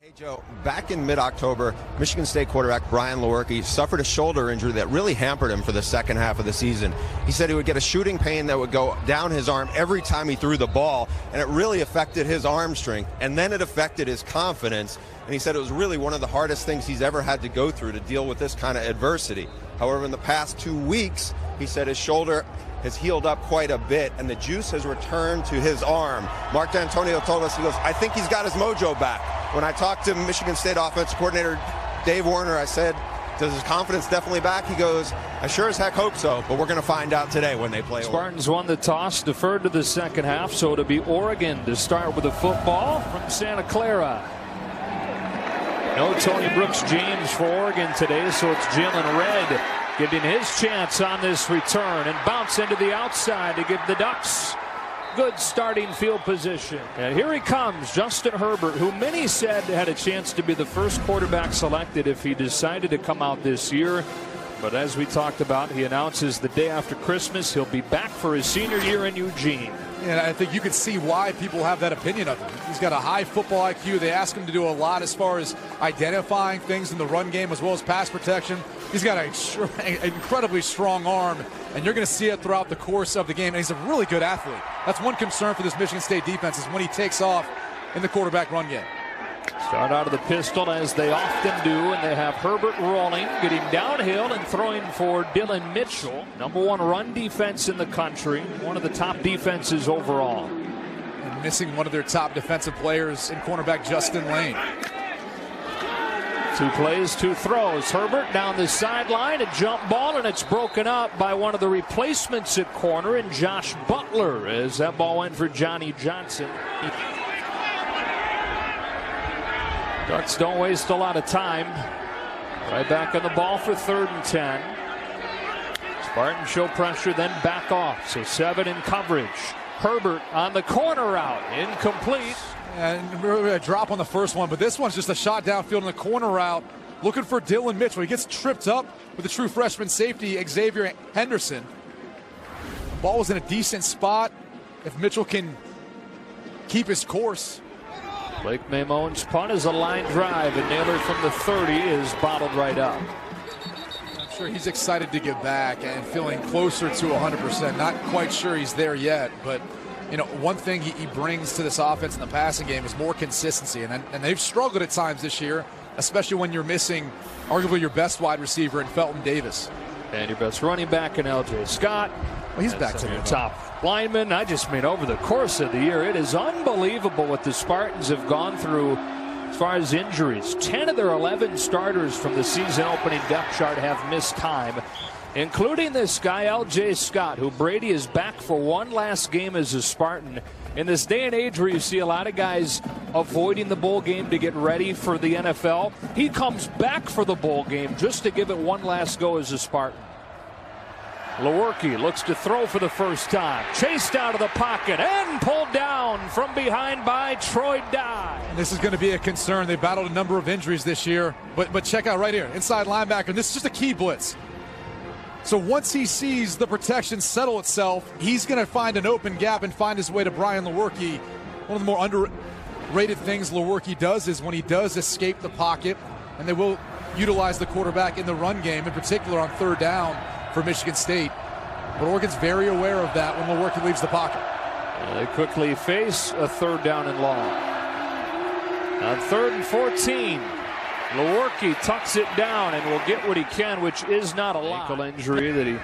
Hey Joe, back in mid-October, Michigan State quarterback Brian Lewerke suffered a shoulder injury that really hampered him for the second half of the season. He said he would get a shooting pain that would go down his arm every time he threw the ball, and it really affected his arm strength, and then it affected his confidence. And he said it was really one of the hardest things he's ever had to go through to deal with this kind of adversity. However, in the past 2 weeks, he said his shoulder has healed up quite a bit, and the juice has returned to his arm. Mark D'Antonio told us, he goes, I think he's got his mojo back. When I talked to Michigan State offensive coordinator Dave Warner, I said, does his confidence definitely back? He goes, I sure as heck hope so, but we're going to find out today when they play. Spartans won the toss, deferred to the second half, so it'll be Oregon to start with the football from Santa Clara. No Tony Brooks James for Oregon today, so it's Jalen Red getting his chance on this return and bounce into the outside to give the Ducks good starting field position. And here he comes, Justin Herbert, who many said had a chance to be the first quarterback selected if he decided to come out this year. But as we talked about, he announces the day after Christmas he'll be back for his senior year in Eugene. And I think you can see why people have that opinion of him. He's got a high football IQ. They ask him to do a lot as far as identifying things in the run game as well as pass protection. He's got an incredibly strong arm, and you're going to see it throughout the course of the game. And he's a really good athlete. That's one concern for this Michigan State defense is when he takes off in the quarterback run game. Start out of the pistol as they often do, and they have Herbert rolling, getting downhill and throwing for Dylan Mitchell. #1 run defense in the country, one of the top defenses overall. And missing one of their top defensive players in cornerback Justin Lane. 2 plays, 2 throws. Herbert down the sideline, a jump ball, and it's broken up by one of the replacements at corner, and Josh Butler, as that ball went for Johnny Johnson. Ducks don't waste a lot of time. Right back on the ball for 3rd and 10. Spartans show pressure, then back off. So 7 in coverage. Herbert on the corner route. Incomplete. And really a drop on the first one, but this one's just a shot downfield in the corner route. Looking for Dylan Mitchell. He gets tripped up with the true freshman safety, Xavier Henderson. The ball was in a decent spot. If Mitchell can keep his course. Blake Mamone's punt is a line drive, and Naylor from the 30 is bottled right up. I'm sure he's excited to get back and feeling closer to 100%. Not quite sure he's there yet, but you know, one thing he brings to this offense in the passing game is more consistency, and they've struggled at times this year, especially when you're missing arguably your best wide receiver in Felton Davis. And your best running back in L.J. Scott. Well, he's back to your top lineman. I just mean over the course of the year, it is unbelievable what the Spartans have gone through as far as injuries. 10 of their 11 starters from the season opening depth chart have missed time, including this guy, L.J. Scott, who Brady is back for one last game as a Spartan. In this day and age where you see a lot of guys avoiding the bowl game to get ready for the NFL, he comes back for the bowl game just to give it one last go as a Spartan. Lewerke looks to throw for the first time. Chased out of the pocket and pulled down from behind by Troy Dye. And this is going to be a concern. They battled a number of injuries this year. But check out right here, inside linebacker. This is just a key blitz. So once he sees the protection settle itself, he's going to find an open gap and find his way to Brian Lewerke. One of the more underrated things Lewerke does is when he does escape the pocket, and they will utilize the quarterback in the run game, in particular on 3rd down for Michigan State. But Oregon's very aware of that when Lewerke leaves the pocket. They quickly face a 3rd down and long. On 3rd and 14, Lewerke tucks it down and will get what he can, which is not a lot. Ankle injury that he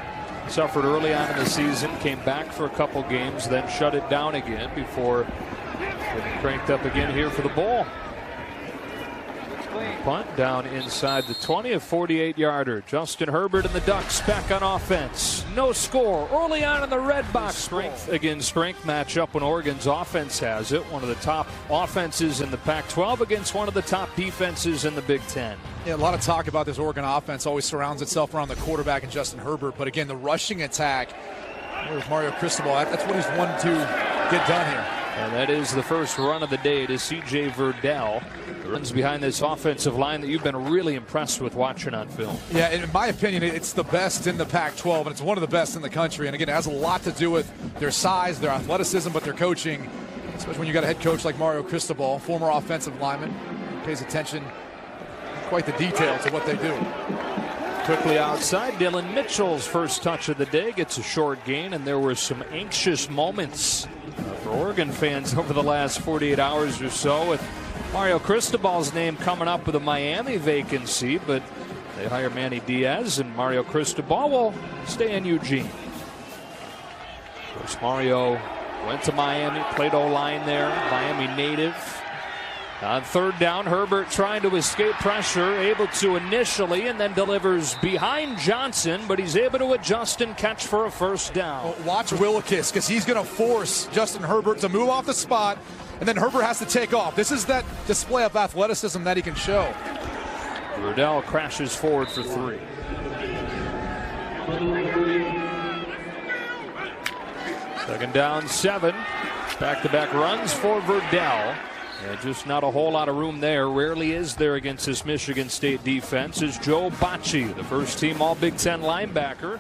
suffered early on in the season, came back for a couple games, then shut it down again before getting cranked up again here for the bowl. Punt down inside the 20, a 48-yarder. Justin Herbert and the Ducks back on offense. No score early on in the Redbox. Strength against strength matchup when Oregon's offense has it. One of the top offenses in the Pac-12 against one of the top defenses in the Big Ten. Yeah, a lot of talk about this Oregon offense always surrounds itself around the quarterback and Justin Herbert. But again, the rushing attack with Mario Cristobal, that's what he's wanted to get done here. And that is the first run of the day to C.J. Verdell. Runs behind this offensive line that you've been really impressed with watching on film. Yeah, in my opinion, it's the best in the Pac-12, and it's one of the best in the country. And again, it has a lot to do with their size, their athleticism, but their coaching, especially when you got a head coach like Mario Cristobal, former offensive lineman. pays attention, quite the detail to what they do. Quickly outside, Dylan Mitchell's first touch of the day gets a short gain, and there were some anxious moments for Oregon fans over the last 48 hours or so, with Mario Cristobal's name coming up with a Miami vacancy, but they hire Manny Diaz, and Mario Cristobal will stay in Eugene. Of course, Mario went to Miami, played O-line there, Miami native. On third down, Herbert trying to escape pressure, able to initially, and then delivers behind Johnson, but he's able to adjust and catch for a first down. Well, watch Willekes, because he's going to force Justin Herbert to move off the spot, and then Herbert has to take off. This is that display of athleticism that he can show. Verdell crashes forward for 3. Second down, 7. Back-to-back runs for Verdell. And just not a whole lot of room there. Rarely is there against this Michigan State defense. Is Joe Bacci, the first-team All-Big Ten linebacker.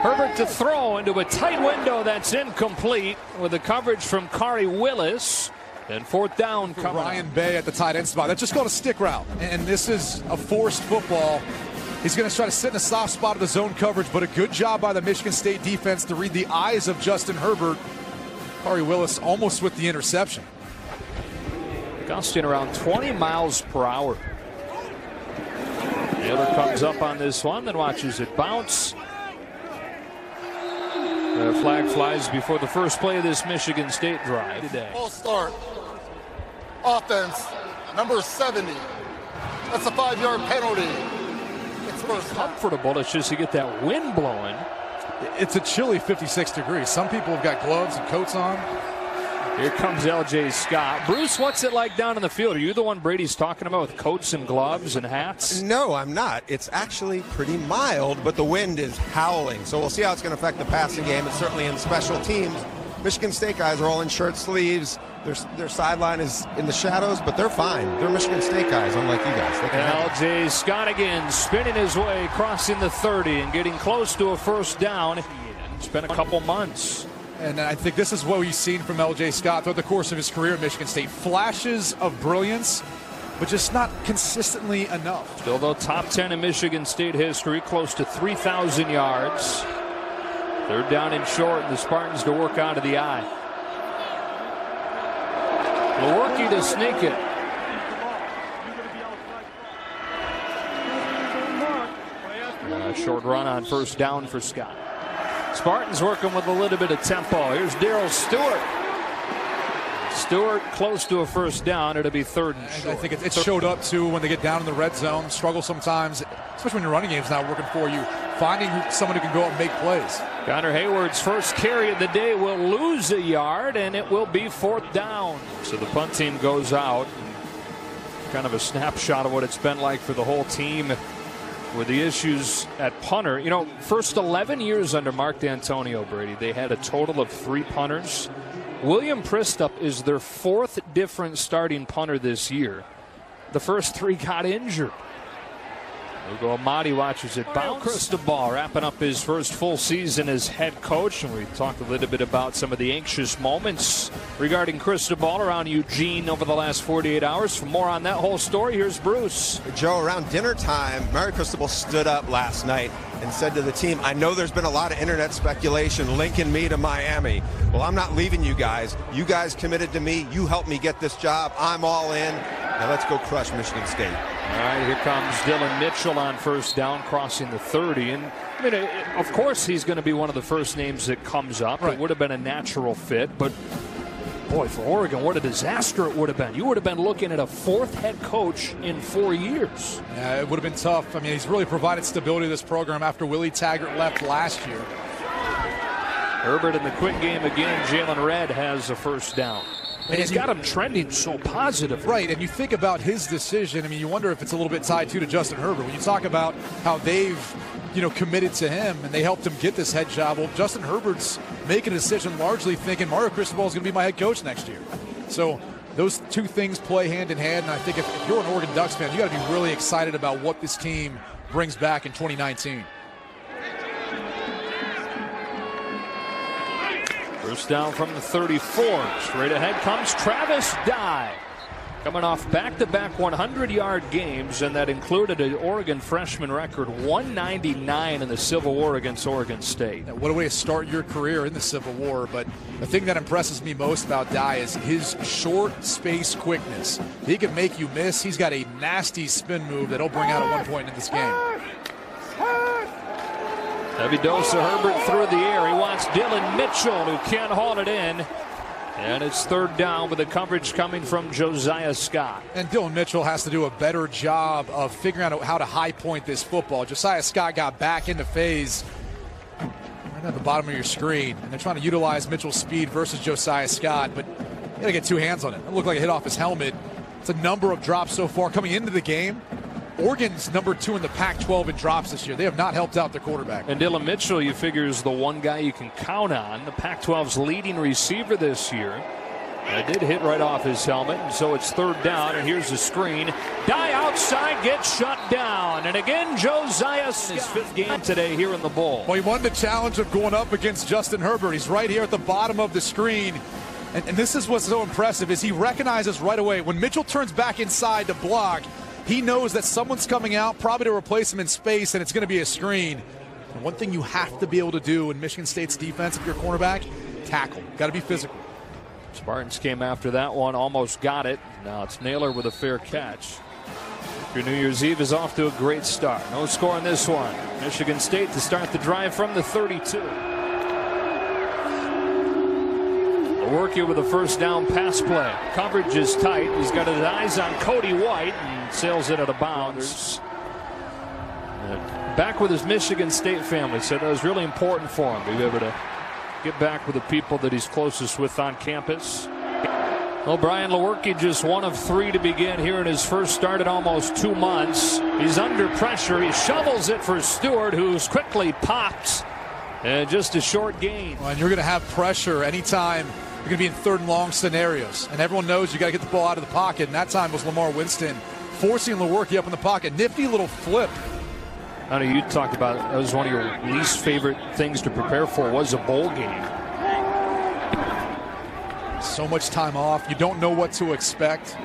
Herbert to throw into a tight window that's incomplete with the coverage from Kari Willis. And fourth down coming. Ryan Bay at the tight end spot. That's just called a stick route. And this is a forced football. He's going to try to sit in a soft spot of the zone coverage, but a good job by the Michigan State defense to read the eyes of Justin Herbert. Kari Willis almost with the interception. Gusting around 20 miles per hour. Taylor comes up on this one, then watches it bounce. The flag flies before the first play of this Michigan State drive today. Full start. Offense, number 70. That's a 5-yard penalty. It's first down. Comfortable. It's just to get that wind blowing. It's a chilly 56 degrees. Some people have got gloves and coats on. Here comes L.J. Scott. Bruce, what's it like down in the field? Are you the one Brady's talking about with coats and gloves and hats? No, I'm not. It's actually pretty mild, but the wind is howling. So we'll see how it's going to affect the passing game. It's certainly in special teams. Michigan State guys are all in shirt sleeves. Their sideline is in the shadows, but they're fine. They're Michigan State guys, unlike you guys. L.J. Scott again spinning his way, crossing the 30 and getting close to a first down. It's been a couple months. And I think this is what we've seen from L.J. Scott throughout the course of his career at Michigan State. Flashes of brilliance, but just not consistently enough. Still, though, top 10 in Michigan State history, close to 3,000 yards. Third down and short, and the Spartans to work out of the eye. Lewerke to sneak it. Short run on first down for Scott. Spartans working with a little bit of tempo. Here's Darrell Stewart. Stewart close to a first down. It'll be third and short. I think it showed up too when they get down in the red zone. Struggle sometimes, especially when your running game's not working for you. Finding someone who can go out and make plays. Connor Hayward's first carry of the day will lose a yard, and it will be fourth down. So the punt team goes out. Kind of a snapshot of what it's been like for the whole team with the issues at punter. You know, first 11 years under Mark D'Antonio, Brady, they had a total of 3 punters. William Pristup is their 4th different starting punter this year. The first 3 got injured. Ugo Amadi watches it bounce. Cristobal wrapping up his first full season as head coach, and we talked a little bit about some of the anxious moments regarding Cristobal around Eugene over the last 48 hours. For more on that whole story, here's Bruce. Joe, around dinner time, Mario Cristobal stood up last night and said to the team, I know there's been a lot of internet speculation linking me to Miami. Well, I'm not leaving you guys. You guys committed to me. You helped me get this job. I'm all in. Now let's go crush Michigan State. All right, here comes Dylan Mitchell on first down, crossing the 30. And I mean, of course, he's going to be one of the first names that comes up. Right. It would have been a natural fit, but boy, for Oregon, what a disaster it would have been. You would have been looking at a 4th head coach in 4 years. Yeah, it would have been tough. I mean, he's really provided stability to this program after Willie Taggart left last year. Herbert in the quick game again. Jalen Redd has a first down. And he's got him trending so positive. Right, and you think about his decision. I mean, you wonder if it's a little bit tied to Justin Herbert. When you talk about how they've, committed to him and they helped him get this head job, well, Justin Herbert's making a decision largely thinking Mario Cristobal is going to be my head coach next year. So those two things play hand in hand, and I think if you're an Oregon Ducks fan, you got to be really excited about what this team brings back in 2019. First down from the 34. Straight ahead comes Travis Dye. Coming off back-to-back 100-yard games, and that included an Oregon freshman record 199 in the Civil War against Oregon State. What a way to start your career in the Civil War. But the thing that impresses me most about Dye is his short space quickness. He can make you miss. He's got a nasty spin move that he'll bring out at one point in this game. Heavy dose of Herbert through the air. He wants Dylan Mitchell, who can't haul it in. And it's third down with the coverage coming from Josiah Scott. And Dylan Mitchell has to do a better job of figuring out how to high point this football. Josiah Scott got back into phase right at the bottom of your screen. And they're trying to utilize Mitchell's speed versus Josiah Scott. But you got to get two hands on it. It looked like it hit off his helmet. It's a number of drops so far coming into the game. Oregon's number 2 in the Pac-12 in drops this year. They have not helped out their quarterback. And Dylan Mitchell, you figure, is the one guy you can count on. The Pac-12's leading receiver this year. And it did hit right off his helmet, and so it's third down, and here's the screen. Dye outside, gets shut down. And again, Josiah Scott, his 5th game today here in the bowl. Well, he won the challenge of going up against Justin Herbert. He's right here at the bottom of the screen. And this is what's so impressive, is he recognizes right away when Mitchell turns back inside to block, he knows that someone's coming out, probably to replace him in space, and it's going to be a screen. And one thing you have to be able to do in Michigan State's defense, if you're a cornerback, tackle. Got to be physical. Spartans came after that one, almost got it. Now it's Naylor with a fair catch. Your New Year's Eve is off to a great start. No score in this one. Michigan State to start the drive from the 32. Working with a first down pass play. Coverage is tight. He's got his eyes on Cody White and sails it out of bounds. Back with his Michigan State family. Said that was really important for him to be able to get back with the people that he's closest with on campus. Well, Brian Lewerke just 1 of 3 to begin here in his first start in almost 2 months. He's under pressure. He shovels it for Stewart, who's quickly popped. And just a short gain. Well, and you're going to have pressure anytime you're going to be in third and long scenarios. And everyone knows you got to get the ball out of the pocket. And that time was Lamar Winston forcing Lewerke up in the pocket. Nifty little flip. I know you talked about that was one of your least favorite things to prepare for was a bowl game. So much time off. You don't know what to expect.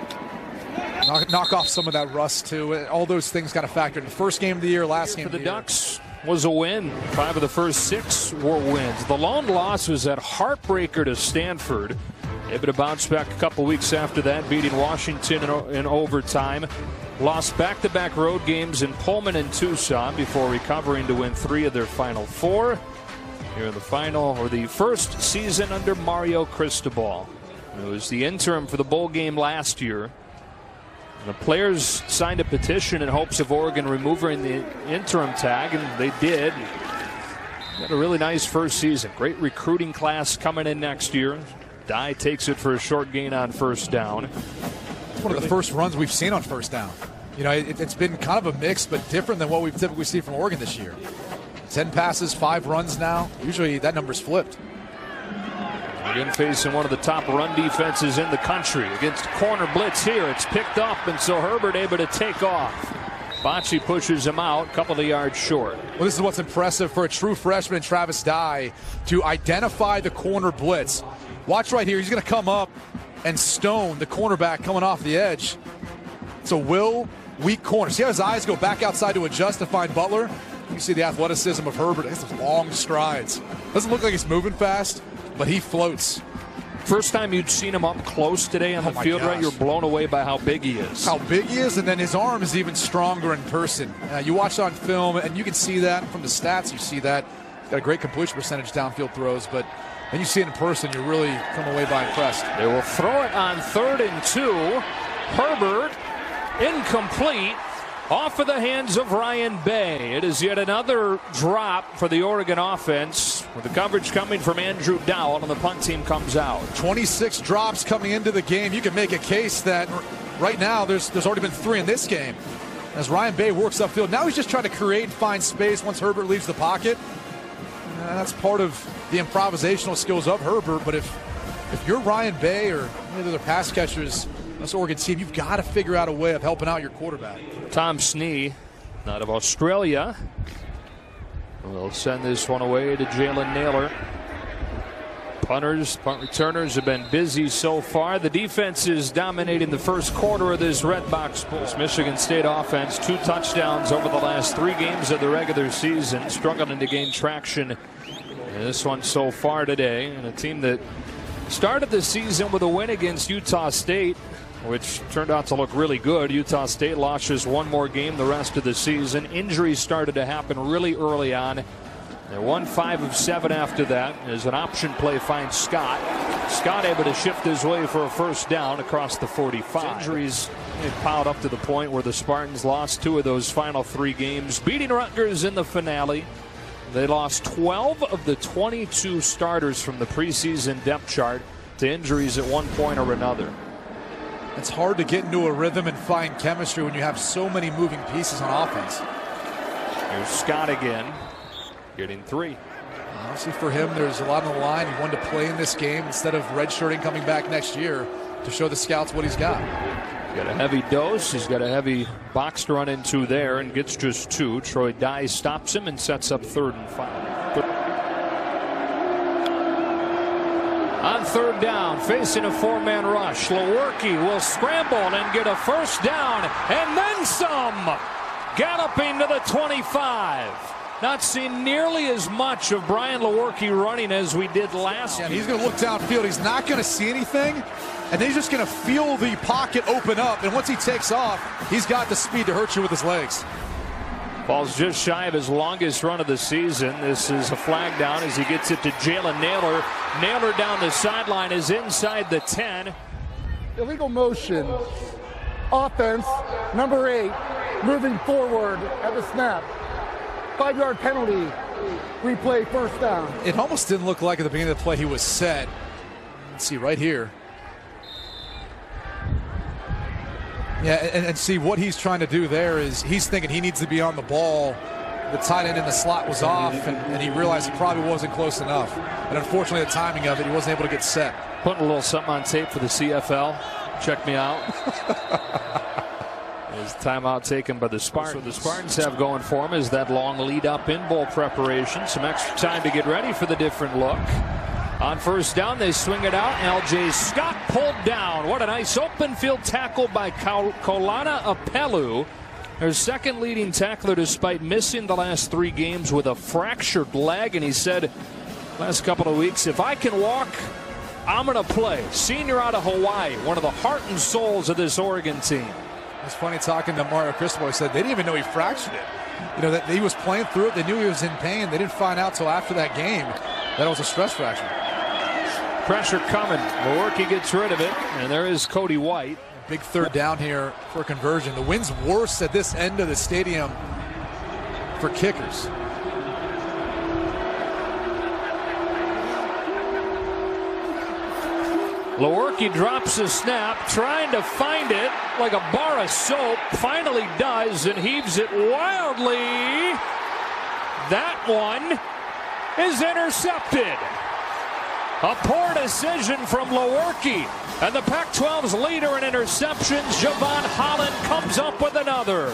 Knock off some of that rust too. All those things got to factor in. The first game of the year, last game of the year. For the Ducks was a win. 5 of the first 6 were wins. The lone loss was that heartbreaker to Stanford. Able to bounce back a couple weeks after that, beating Washington in overtime. Lost back-to-back road games in Pullman and Tucson before recovering to win 3 of their final 4. Here in the final, or the first season under Mario Cristobal. It was the interim for the bowl game last year. And the players signed a petition in hopes of Oregon removing the interim tag, and they did. Got a really nice first season. Great recruiting class coming in next year. Dye takes it for a short gain on first down. It's one of the first runs we've seen on first down. You know, it's been kind of a mix, but different than what we've typically seen from Oregon this year. 10 passes, 5 runs now. Usually that number's flipped. Again, facing one of the top run defenses in the country. Against corner blitz here, it's picked up, and so Herbert able to take off. Bocce pushes him out, a couple of yards short. Well, this is what's impressive for a true freshman, Travis Dye, to identify the corner blitz. Watch right here. He's going to come up and stone the cornerback coming off the edge. It's a weak corner. See how his eyes go back outside to adjust to find Butler? You see the athleticism of Herbert. He has those long strides. Doesn't look like he's moving fast, but he floats. First time you'd seen him up close today on the field, right? You're blown away by how big he is. How big he is, and then his arm is even stronger in person. You watch on film, and you can see that from the stats. You see that. He's got a great completion percentage downfield throws, but then you see it in person, you really come away by impressed. They will throw it on 3rd and 2. Herbert, incomplete. Off of the hands of Ryan Bay. It is yet another drop for the Oregon offense, with the coverage coming from Andrew Dowell, and the punt team comes out. 26 drops coming into the game. You can make a case that right now there's already been 3 in this game. As Ryan Bay works upfield, now he's just trying to create and find space once Herbert leaves the pocket. That's part of the improvisational skills of Herbert, but if you're Ryan Bay or any other pass catchers, this Oregon team, you've got to figure out a way of helping out your quarterback. Tom Snee, out of Australia, will send this one away to Jalen Naylor. Punters, punt returners have been busy so far. The defense is dominating the first quarter of this Redbox. This Michigan State offense, 2 touchdowns over the last 3 games of the regular season, struggling to gain traction in this one so far today. And a team that started the season with a win against Utah State, which turned out to look really good. Utah State lost just 1 more game the rest of the season. Injuries started to happen really early on. They won 5 of 7 after that as an option play finds Scott. Scott able to shift his way for a first down across the 45. Injuries piled up to the point where the Spartans lost 2 of those final 3 games, beating Rutgers in the finale. They lost 12 of the 22 starters from the preseason depth chart to injuries at one point or another. It's hard to get into a rhythm and find chemistry when you have so many moving pieces on offense. Here's Scott again, getting 3. Obviously for him, there's a lot on the line. He wanted to play in this game instead of redshirting coming back next year to show the scouts what he's got. He's got a heavy dose. He's got a heavy box to run into there and gets just 2. Troy Dye stops him and sets up 3rd and 5. On 3rd down, facing a 4-man rush, Lewerke will scramble and get a first down and then some. Galloping to the 25. Not seen nearly as much of Brian Lewerke running as we did last year. He's going to look downfield. He's not going to see anything, and then he's just going to feel the pocket open up. And once he takes off, he's got the speed to hurt you with his legs. Falls just shy of his longest run of the season. This is a flag down as he gets it to Jalen Naylor. Naylor down the sideline is inside the 10. Illegal motion. Offense, number 8, moving forward at the snap. 5-yard penalty. Replay, first down. It almost didn't look like at the beginning of the play he was set. Let's see right here. Yeah, and see what he's trying to do there is he's thinking he needs to be on the ball. The tight end in the slot was off, and he realized he probably wasn't close enough. And unfortunately, the timing of it, he wasn't able to get set. Putting a little something on tape for the CFL. Check me out. There's timeout taken by the Spartans. So the Spartans have going for them is that long lead up in bowl preparation. Some extra time to get ready for the different look. On first down, they swing it out. LJ Scott pulled down. What a nice open field tackle by Kolana Apelu. Their second leading tackler despite missing the last 3 games with a fractured leg. And he said last couple of weeks, if I can walk, I'm going to play. Senior out of Hawaii, one of the heart and souls of this Oregon team. It's funny talking to Mario Cristobal. He said they didn't even know he fractured it. You know, that he was playing through it. They knew he was in pain. They didn't find out till after that game that it was a stress fracture. Pressure coming. Lewerke gets rid of it, and there is Cody White. Big 3rd down here for conversion. The wind's worse at this end of the stadium for kickers. Lewerke drops a snap, trying to find it like a bar of soap. Finally does and heaves it wildly. That one is intercepted. A poor decision from Lewerke. And the Pac-12's leader in interceptions, Javon Holland, comes up with another.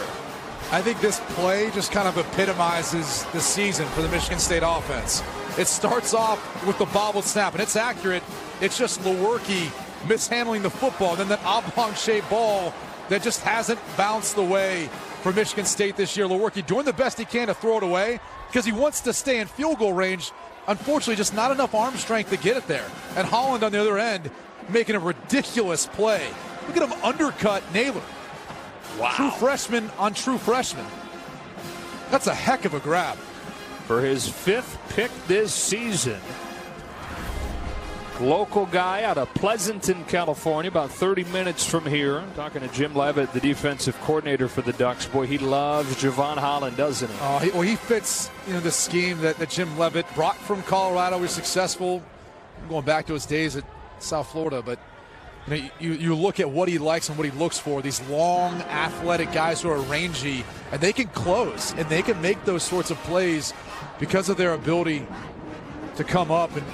I think this play just kind of epitomizes the season for the Michigan State offense. It starts off with the bobbled snap, and it's accurate. It's just Lewerke mishandling the football, and then that oblong-shaped ball that just hasn't bounced the way for Michigan State this year. Lewerke doing the best he can to throw it away because he wants to stay in field goal range. Unfortunately, just not enough arm strength to get it there. And Holland on the other end making a ridiculous play. Look at him undercut Naylor. Wow. True freshman on true freshman. That's a heck of a grab. For his 5th pick this season. Local guy out of Pleasanton, California, about 30 minutes from here. I'm talking to Jim Leavitt, the defensive coordinator for the Ducks. Boy, he loves Javon Holland, doesn't he? He fits the scheme that Jim Leavitt brought from Colorado. He was successful going back to his days at South Florida. But you look at what he likes and what he looks for. These long, athletic guys who are rangy, and they can close, and they can make those sorts of plays because of their ability to come up and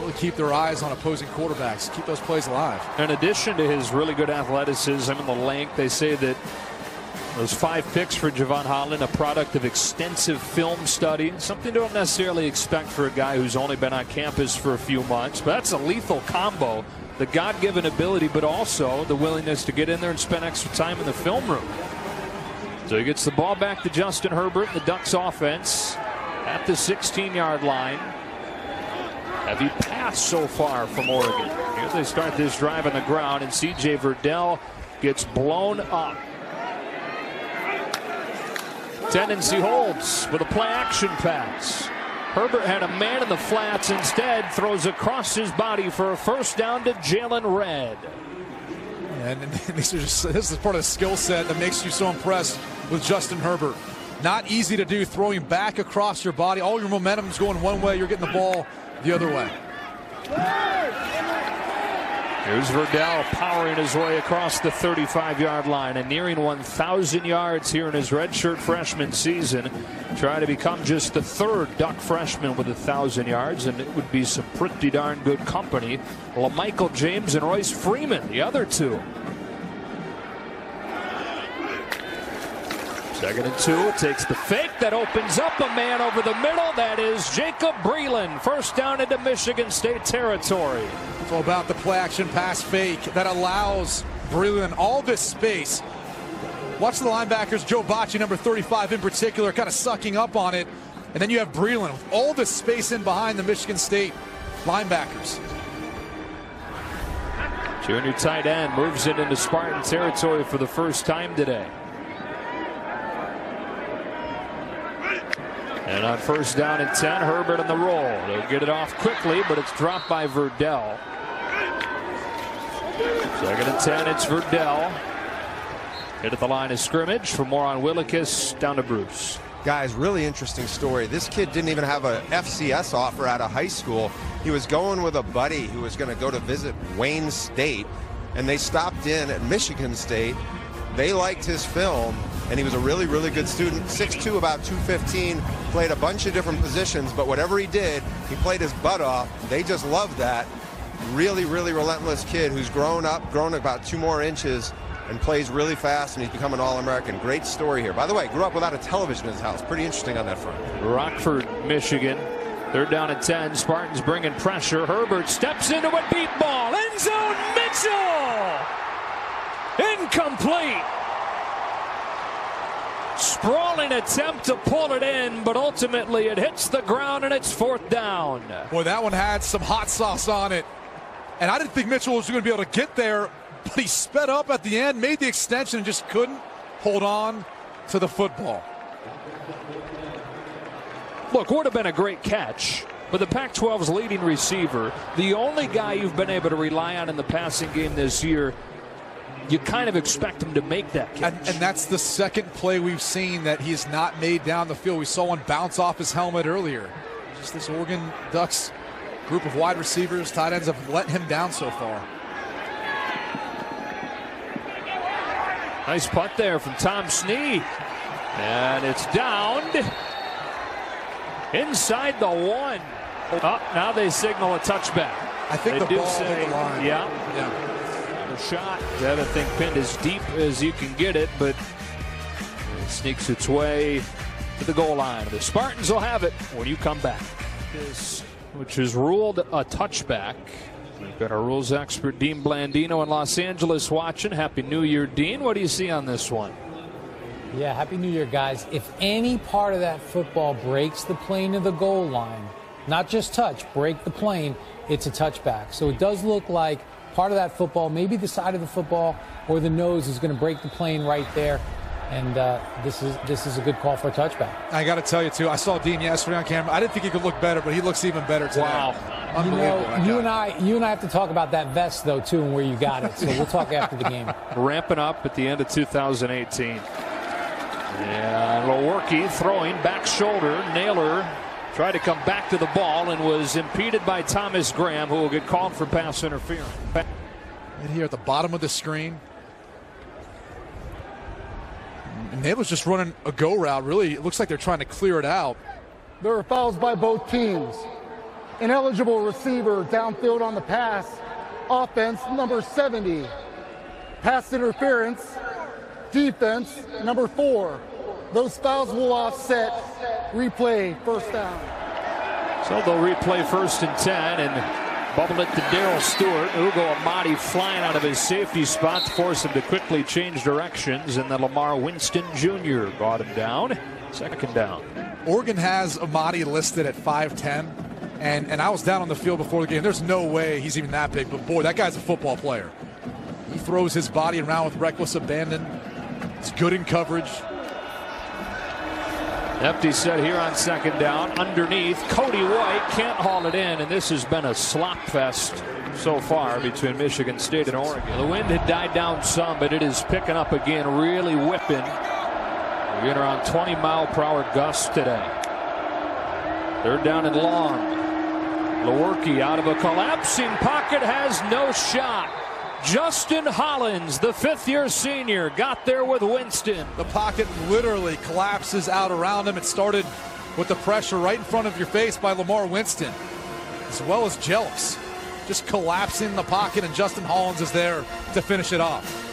really keep their eyes on opposing quarterbacks, keep those plays alive. In addition to his really good athleticism and the length, they say that Those 5 picks for Javon Holland, a product of extensive film study. Something you don't necessarily expect for a guy who's only been on campus for a few months. But that's a lethal combo. The God-given ability, but also the willingness to get in there and spend extra time in the film room. So he gets the ball back to Justin Herbert and the Ducks offense at the 16-yard line. Heavy pass so far from Oregon. Here they start this drive on the ground, and C.J. Verdell gets blown up. Tendency holds with a play-action pass. Herbert had a man in the flats, instead throws across his body for a first down to Jalen Red. And this is part of the skill set that makes you so impressed with Justin Herbert. Not easy to do, throwing back across your body. All your momentum's going one way, you're getting the ball the other way. Here's Verdell powering his way across the 35-yard line and nearing 1,000 yards here in his redshirt freshman season. Trying to become just the 3rd Duck freshman with 1,000 yards, and it would be some pretty darn good company. LaMichael James and Royce Freeman, the other 2. 2nd and 2, takes the fake that opens up a man over the middle. That is Jacob Breland. First down into Michigan State territory. It's all about the play action pass fake that allows Breland all this space. Watch the linebackers, Joe Bacci, number 35 in particular, kind of sucking up on it. And then you have Breland with all this space in behind the Michigan State linebackers. Junior tight end moves it into Spartan territory for the first time today. And on first down and 10, Herbert on the roll. They'll get it off quickly, but it's dropped by Verdell. 2nd and 10, it's Verdell. Hit at the line of scrimmage. For more on Willikis, down to Bruce. Guys, really interesting story. This kid didn't even have a FCS offer out of high school. He was going with a buddy who was going to go to visit Wayne State, and they stopped in at Michigan State. They liked his film, and he was a really, really good student. 6'2", about 215, played a bunch of different positions, but whatever he did, he played his butt off. They just loved that. Really, really relentless kid who's grown about 2 more inches and plays really fast, and he's become an All-American. Great story here. By the way, grew up without a television in his house. Pretty interesting on that front. Rockford, Michigan. 3rd down and 10. Spartans bringing pressure. Herbert steps into a deep ball. End zone, Mitchell! Incomplete. Sprawling attempt to pull it in, but ultimately it hits the ground and it's 4th down. Boy, that one had some hot sauce on it. And I didn't think Mitchell was going to be able to get there, but he sped up at the end, made the extension, and just couldn't hold on to the football. Look, would have been a great catch, but the Pac-12's leading receiver, the only guy you've been able to rely on in the passing game this year, you kind of expect him to make that catch. And that's the second play we've seen that he has not made down the field. We saw one bounce off his helmet earlier. Just this Oregon Ducks group of wide receivers, tight ends have let him down so far. Nice punt there from Tom Snead. And it's downed inside the 1. Oh, now they signal a touchback. I think they the ball hit the line. Yeah. The shot, that I think pinned as deep as you can get it, but it sneaks its way to the goal line. The Spartans will have it when you come back. Which is ruled a touchback. We've got our rules expert, Dean Blandino, in Los Angeles watching. Happy New Year, Dean. What do you see on this one? Yeah, Happy New Year, guys. If any part of that football breaks the plane of the goal line, not just touch, break the plane, it's a touchback. So it does look like part of that football, maybe the side of the football or the nose, is going to break the plane right there. And this is a good call for a touchback. I got to tell you, too, I saw Dean yesterday on camera. I didn't think he could look better, but he looks even better today. Wow. Unbelievable. You and I have to talk about that vest, though, too, and where you got it. So we'll talk after the game. Ramping up at the end of 2018. And Lewerke throwing back shoulder. Naylor tried to come back to the ball and was impeded by Thomas Graham, who will get called for pass interference. Right here at the bottom of the screen. And Naylor's just running a go route. Really, it looks like they're trying to clear it out. There are fouls by both teams. Ineligible receiver downfield on the pass. Offense, number 70. Pass interference. Defense, number 4. Those fouls will offset. Replay, first down. So they'll replay 1st and 10 and bubble it to Darryl Stewart. Ugo Amadi flying out of his safety spot to force him to quickly change directions. And then Lamar Winston Jr. brought him down. 2nd down. Oregon has Amadi listed at 5'10". And I was down on the field before the game. There's no way he's even that big. But, boy, that guy's a football player. He throws his body around with reckless abandon. He's good in coverage. Empty set here on 2nd down. Underneath, Cody White can't haul it in, and this has been a slop fest so far between Michigan State and Oregon. The wind had died down some, but it is picking up again, really whipping. We're getting around 20-mile-per-hour gusts today. 3rd down and long. Lewerke out of a collapsing pocket, has no shot. Justin Hollins, the 5th-year senior, got there with Winston. The pocket literally collapses out around him. It started with the pressure right in front of your face by Lamar Winston, as well as Jelks. Just collapsing the pocket, and Justin Hollins is there to finish it off.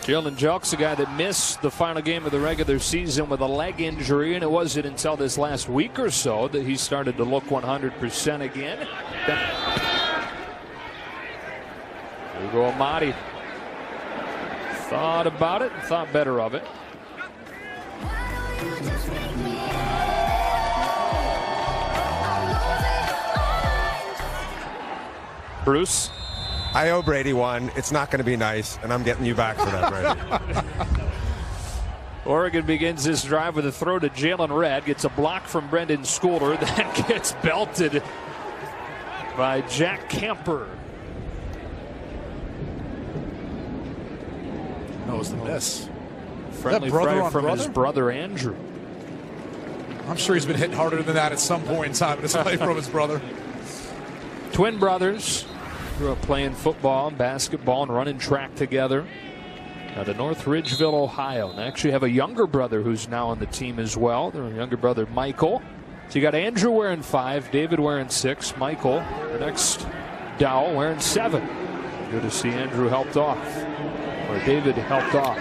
Jalen Jelks, a guy that missed the final game of the regular season with a leg injury, and it wasn't until this last week or so that he started to look 100% again. Ugo Amadi thought about it and thought better of it. Bruce? I owe Brady one. It's not going to be nice, and I'm getting you back for that, Brady. Oregon begins this drive with a throw to Jalen Redd. Gets a block from Brendan Schooler, then gets belted by Jack Camper. Knows the miss. Friendly fire from his brother Andrew. I'm sure he's been hit harder than that at some point in time in his life from his brother. Twin brothers grew up playing football, basketball, and running track together out of North Ridgeville, Ohio. And they actually have a younger brother who's now on the team as well. Their younger brother Michael. So you got Andrew wearing 5, David wearing 6, Michael, the next Dowell, wearing 7. Good to see Andrew helped off. Or David helped off.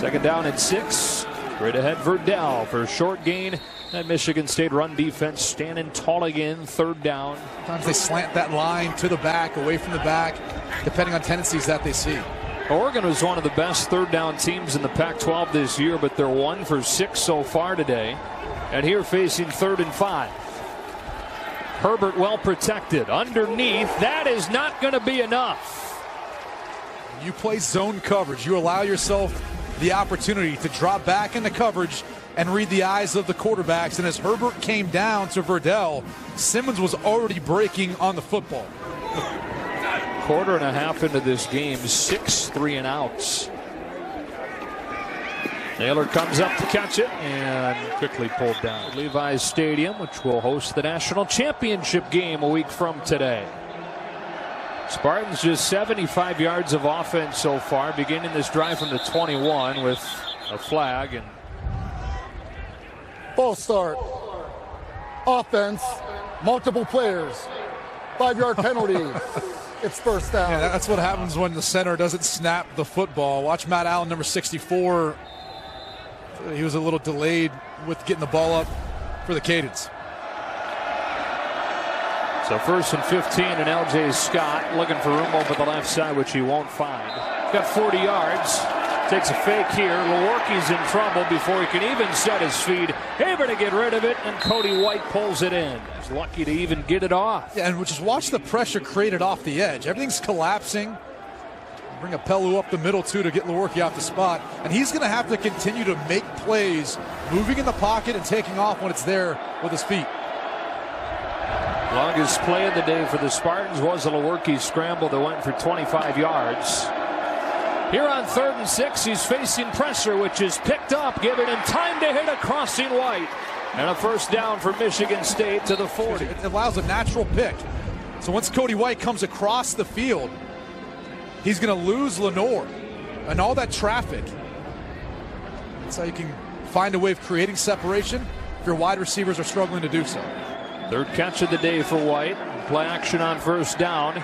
2nd down and 6. Right ahead, Verdell for a short gain. That Michigan State run defense standing tall again. 3rd down. Sometimes they slant that line to the back, away from the back, depending on tendencies that they see. Oregon was one of the best 3rd down teams in the Pac-12 this year, but they're 1 for 6 so far today. And here facing 3rd and 5. Herbert well protected. Underneath, that is not going to be enough. You play zone coverage. You allow yourself the opportunity to drop back into coverage and read the eyes of the quarterbacks. And as Herbert came down to Verdell, Simmons was already breaking on the football. 1.5 into this game, 6 3-and-outs. Naylor comes up to catch it and quickly pulled down. Levi's Stadium, which will host the national championship game a week from today. Spartans just 75 yards of offense so far, beginning this drive from the 21 with a flag. And false start. Offense, multiple players. 5-yard penalty. It's 1st down. Yeah, that's what happens when the center doesn't snap the football. Watch Matt Allen, number 64. He was a little delayed with getting the ball up for the Cadets. So 1st and 15, and LJ Scott looking for room over the left side, which he won't find. Got 40 yards. Takes a fake here. Lewerke's in trouble before he can even set his feet. Able to get rid of it, and Cody White pulls it in. He's lucky to even get it off. Yeah, and just watch the pressure created off the edge. Everything's collapsing. Bring a Pelu up the middle, too, to get Lewerke off the spot. And he's going to have to continue to make plays, moving in the pocket and taking off when it's there with his feet. Longest play of the day for the Spartans was a Lewerke scramble that went for 25 yards. Here on 3rd and 6, he's facing pressure, which is picked up, giving him time to hit a crossing White. And a 1st down for Michigan State to the 40. It allows a natural pick. So once Cody White comes across the field, he's going to lose Lenore and all that traffic. That's how you can find a way of creating separation if your wide receivers are struggling to do so. 3rd catch of the day for White. Play action on 1st down.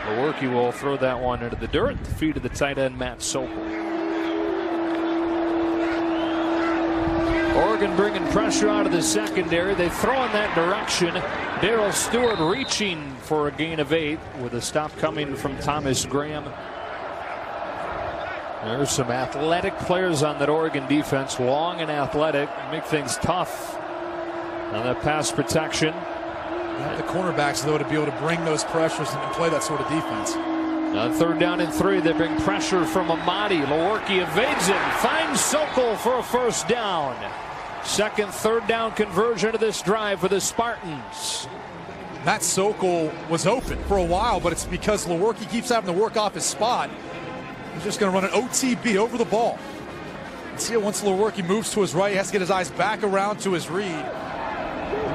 Lewerke will throw that one into the dirt at the feet of the tight end, Matt Sokol. Oregon bringing pressure out of the secondary. They throw in that direction. Darrell Stewart reaching for a gain of 8 with a stop coming from Thomas Graham. There's some athletic players on that Oregon defense, long and athletic, make things tough on that pass protection. You have the cornerbacks, though, to be able to bring those pressures and play that sort of defense. On 3rd down and 3, they bring pressure from Amadi. Lewerke evades it, finds Sokol for a 1st down. Second 3rd down conversion of this drive for the Spartans. Matt Sokol was open for a while, but it's because Lewerke keeps having to work off his spot. He's just going to run an OTB over the ball. See it once Lewerke moves to his right, he has to get his eyes back around to his read.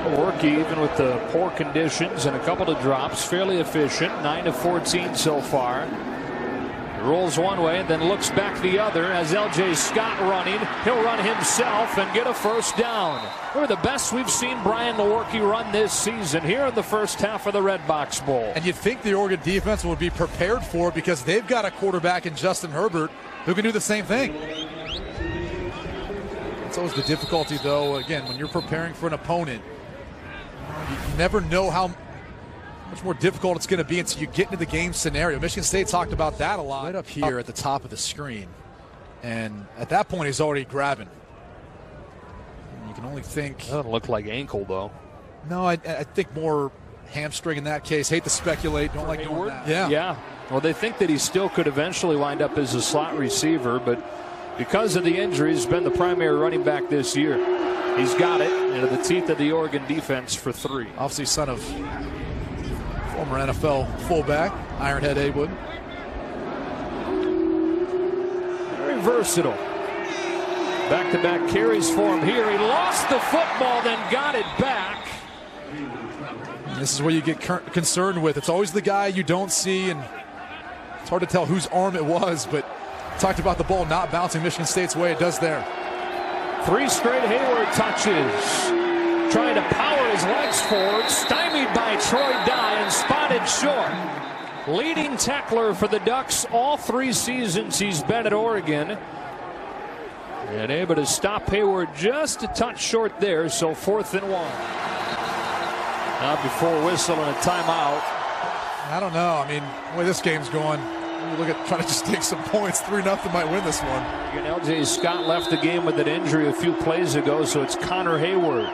Lewerke, even with the poor conditions and a couple of drops, fairly efficient. 9 of 14 so far. He rolls one way and then looks back the other as L.J. Scott running. He'll run himself and get a 1st down. We're the best we've seen Brian Lewerke run this season here in the first half of the Redbox Bowl. And you'd think the Oregon defense would be prepared for it because they've got a quarterback in Justin Herbert who can do the same thing. It's always the difficulty, though, again, when you're preparing for an opponent. You never know how much more difficult it's going to be until you get into the game scenario. Michigan State talked about that a lot. Right up here at the top of the screen. And at that point, he's already grabbing. You can only think. Doesn't look like ankle, though. No, I think more hamstring in that case. Hate to speculate. Don't like doing that. Yeah. Well, they think that he still could eventually wind up as a slot receiver, but because of the injury, he's been the primary running back this year. He's got it into the teeth of the Oregon defense for 3. Obviously, son of former NFL fullback, Ironhead Haywood. Very versatile. Back-to-back carries for him here. He lost the football, then got it back. And this is where you get concerned with. It's always the guy you don't see, and it's hard to tell whose arm it was, but talked about the ball not bouncing Michigan State's way. It does there. 3 straight Hayward touches. Trying to power his legs forward. Stymied by Troy Dye and spotted short. Leading tackler for the Ducks all 3 seasons he's been at Oregon. And able to stop Hayward just a touch short there, so 4th and 1. Now before whistle and a timeout. I don't know. I mean, the way this game's going, you look at trying to just take some points. 3-0 might win this one. And L.J. Scott left the game with an injury a few plays ago, so it's Connor Hayward.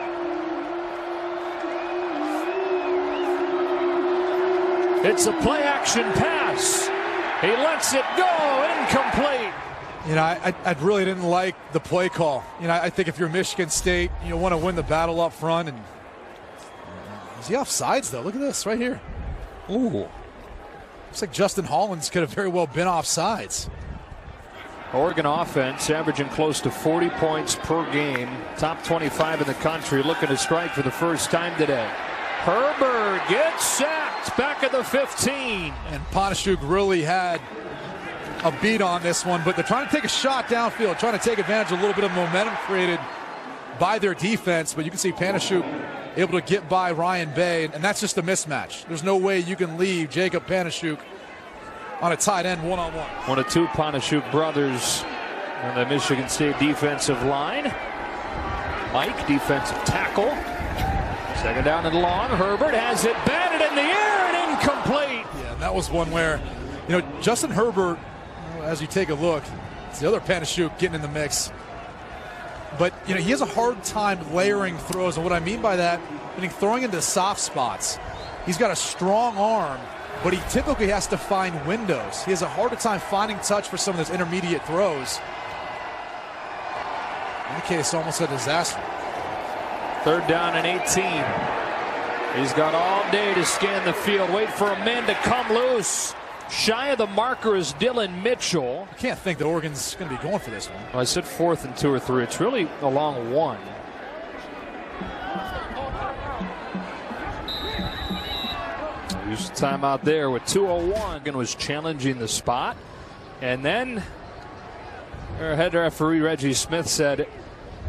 It's a play-action pass. He lets it go, incomplete. You know, I really didn't like the play call. You know, I think if you're Michigan State, you want to win the battle up front. And is he offsides, though? Look at this right here. Ooh. Looks like Justin Hollins could have very well been offsides. Oregon offense averaging close to 40 points per game. Top 25 in the country, looking to strike for the first time today. Herbert gets sacked back at the 15. And Panasiuk really had a beat on this one, but they're trying to take a shot downfield, trying to take advantage of a little bit of momentum created by their defense. But you can see Panasiuk able to get by Ryan Bay, and that's just a mismatch. There's no way you can leave Jacob Panasiuk on a tight end one-on-one. One of 2 Panasiuk brothers on the Michigan State defensive line. Mike, defensive tackle. 2nd down and long. Herbert has it batted in the air and incomplete. Yeah, and that was one where, you know, Justin Herbert, as you take a look, it's the other Panasiuk getting in the mix. But, you know, he has a hard time layering throws. And what I mean by that, meaning throwing into soft spots. He's got a strong arm, but he typically has to find windows. He has a harder time finding touch for some of those intermediate throws. In that case, almost a disaster. 3rd down and 18. He's got all day to scan the field, wait for a man to come loose. Shy of the marker is Dylan Mitchell. I can't think that Oregon's going to be going for this one. Well, I said 4th and 2 or 3. It's really a long 1. Use the timeout there with 2:01. And was challenging the spot. And then our head referee Reggie Smith said,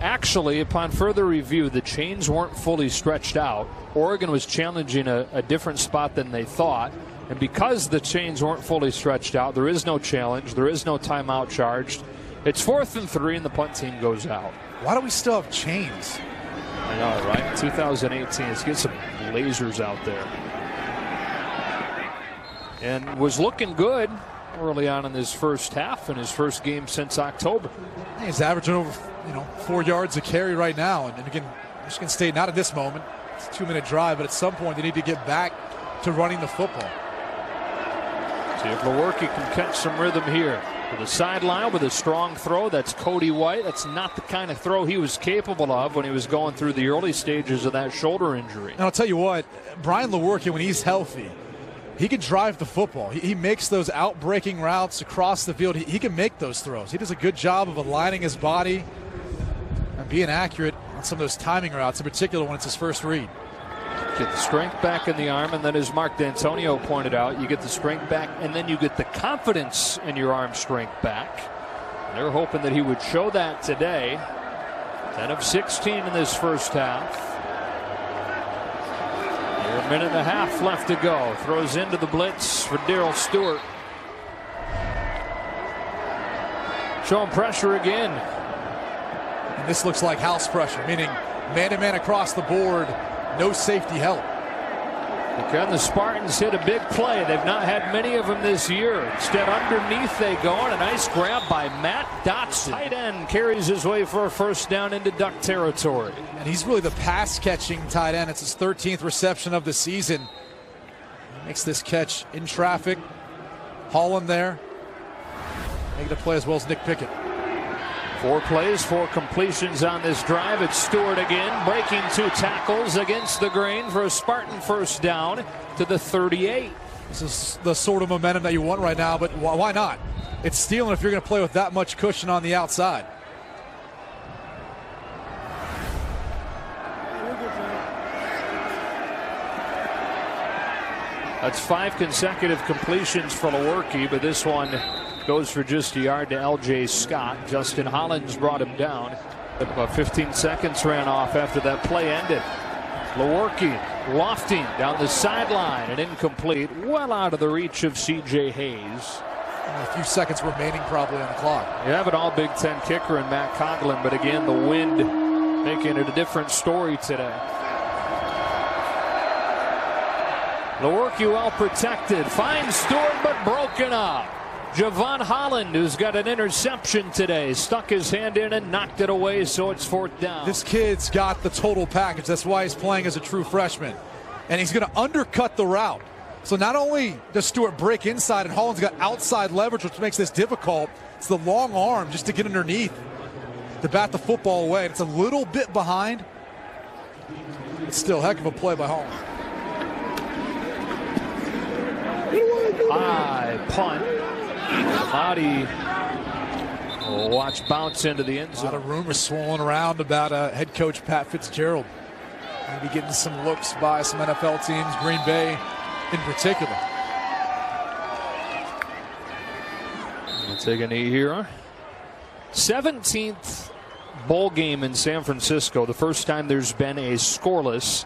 actually, upon further review, the chains weren't fully stretched out. Oregon was challenging a different spot than they thought. And because the chains weren't fully stretched out, there is no challenge. There is no timeout charged. It's 4th and 3, and the punt team goes out. Why do we still have chains? I know, right? 2018. Let's get some lasers out there. And was looking good early on in this first half, in his first game since October. He's averaging over 4 yards a carry right now. And again, Michigan State, not at this moment. It's a 2-minute drive, but at some point they need to get back to running the football. See if Lewerke can catch some rhythm here. To the sideline with a strong throw. That's Cody White. That's not the kind of throw he was capable of when he was going through the early stages of that shoulder injury. And I'll tell you what, Brian Lewerke, when he's healthy, he can drive the football. He makes those out-breaking routes across the field. He can make those throws. He does a good job of aligning his body and being accurate on some of those timing routes, in particular when it's his first read. Get the strength back in the arm, and then as Mark D'Antonio pointed out, you get the strength back, and then you get the confidence in your arm strength back. And they're hoping that he would show that today. 10 of 16 in this first half. Here, a minute and a half left to go. Throws into the blitz for Darrell Stewart. Showing pressure again. And this looks like house pressure, meaning man-to-man across the board. No safety help. Can the Spartans hit a big play? They've not had many of them this year. Instead, underneath they go, and a nice grab by Matt Dotson. Tight end carries his way for a first down into Duck territory. And he's really the pass-catching tight end. It's his 13th reception of the season. He makes this catch in traffic. Holland there. Making the play as well as Nick Pickett. 4 plays, 4 completions on this drive. It's Stewart again, breaking 2 tackles against the grain for a Spartan first down to the 38. This is the sort of momentum that you want right now, but why not? It's stealing if you're going to play with that much cushion on the outside. That's 5 consecutive completions for Lewerke, but this one goes for just a yard to L.J. Scott. Justin Hollins brought him down. About 15 seconds ran off after that play ended. Lewerke lofting down the sideline and incomplete, well out of the reach of C.J. Hayes. A few seconds remaining probably on the clock. You have an all Big Ten kicker in Matt Coughlin, but again, the wind making it a different story today. Lewerke well protected, finds Stewart but broken up. Javon Holland, who's got an interception today, stuck his hand in and knocked it away, so it's 4th down. This kid's got the total package. That's why he's playing as a true freshman. And he's going to undercut the route. So not only does Stewart break inside, and Holland's got outside leverage, which makes this difficult, it's the long arm just to get underneath to bat the football away. It's a little bit behind. It's still a heck of a play by Holland. High punt. Mahdi will watch bounce into the end zone. A lot of rumors swirling around about head coach Pat Fitzgerald. Maybe getting some looks by some NFL teams, Green Bay in particular. We'll take a knee here. 17th bowl game in San Francisco. The first time there's been a scoreless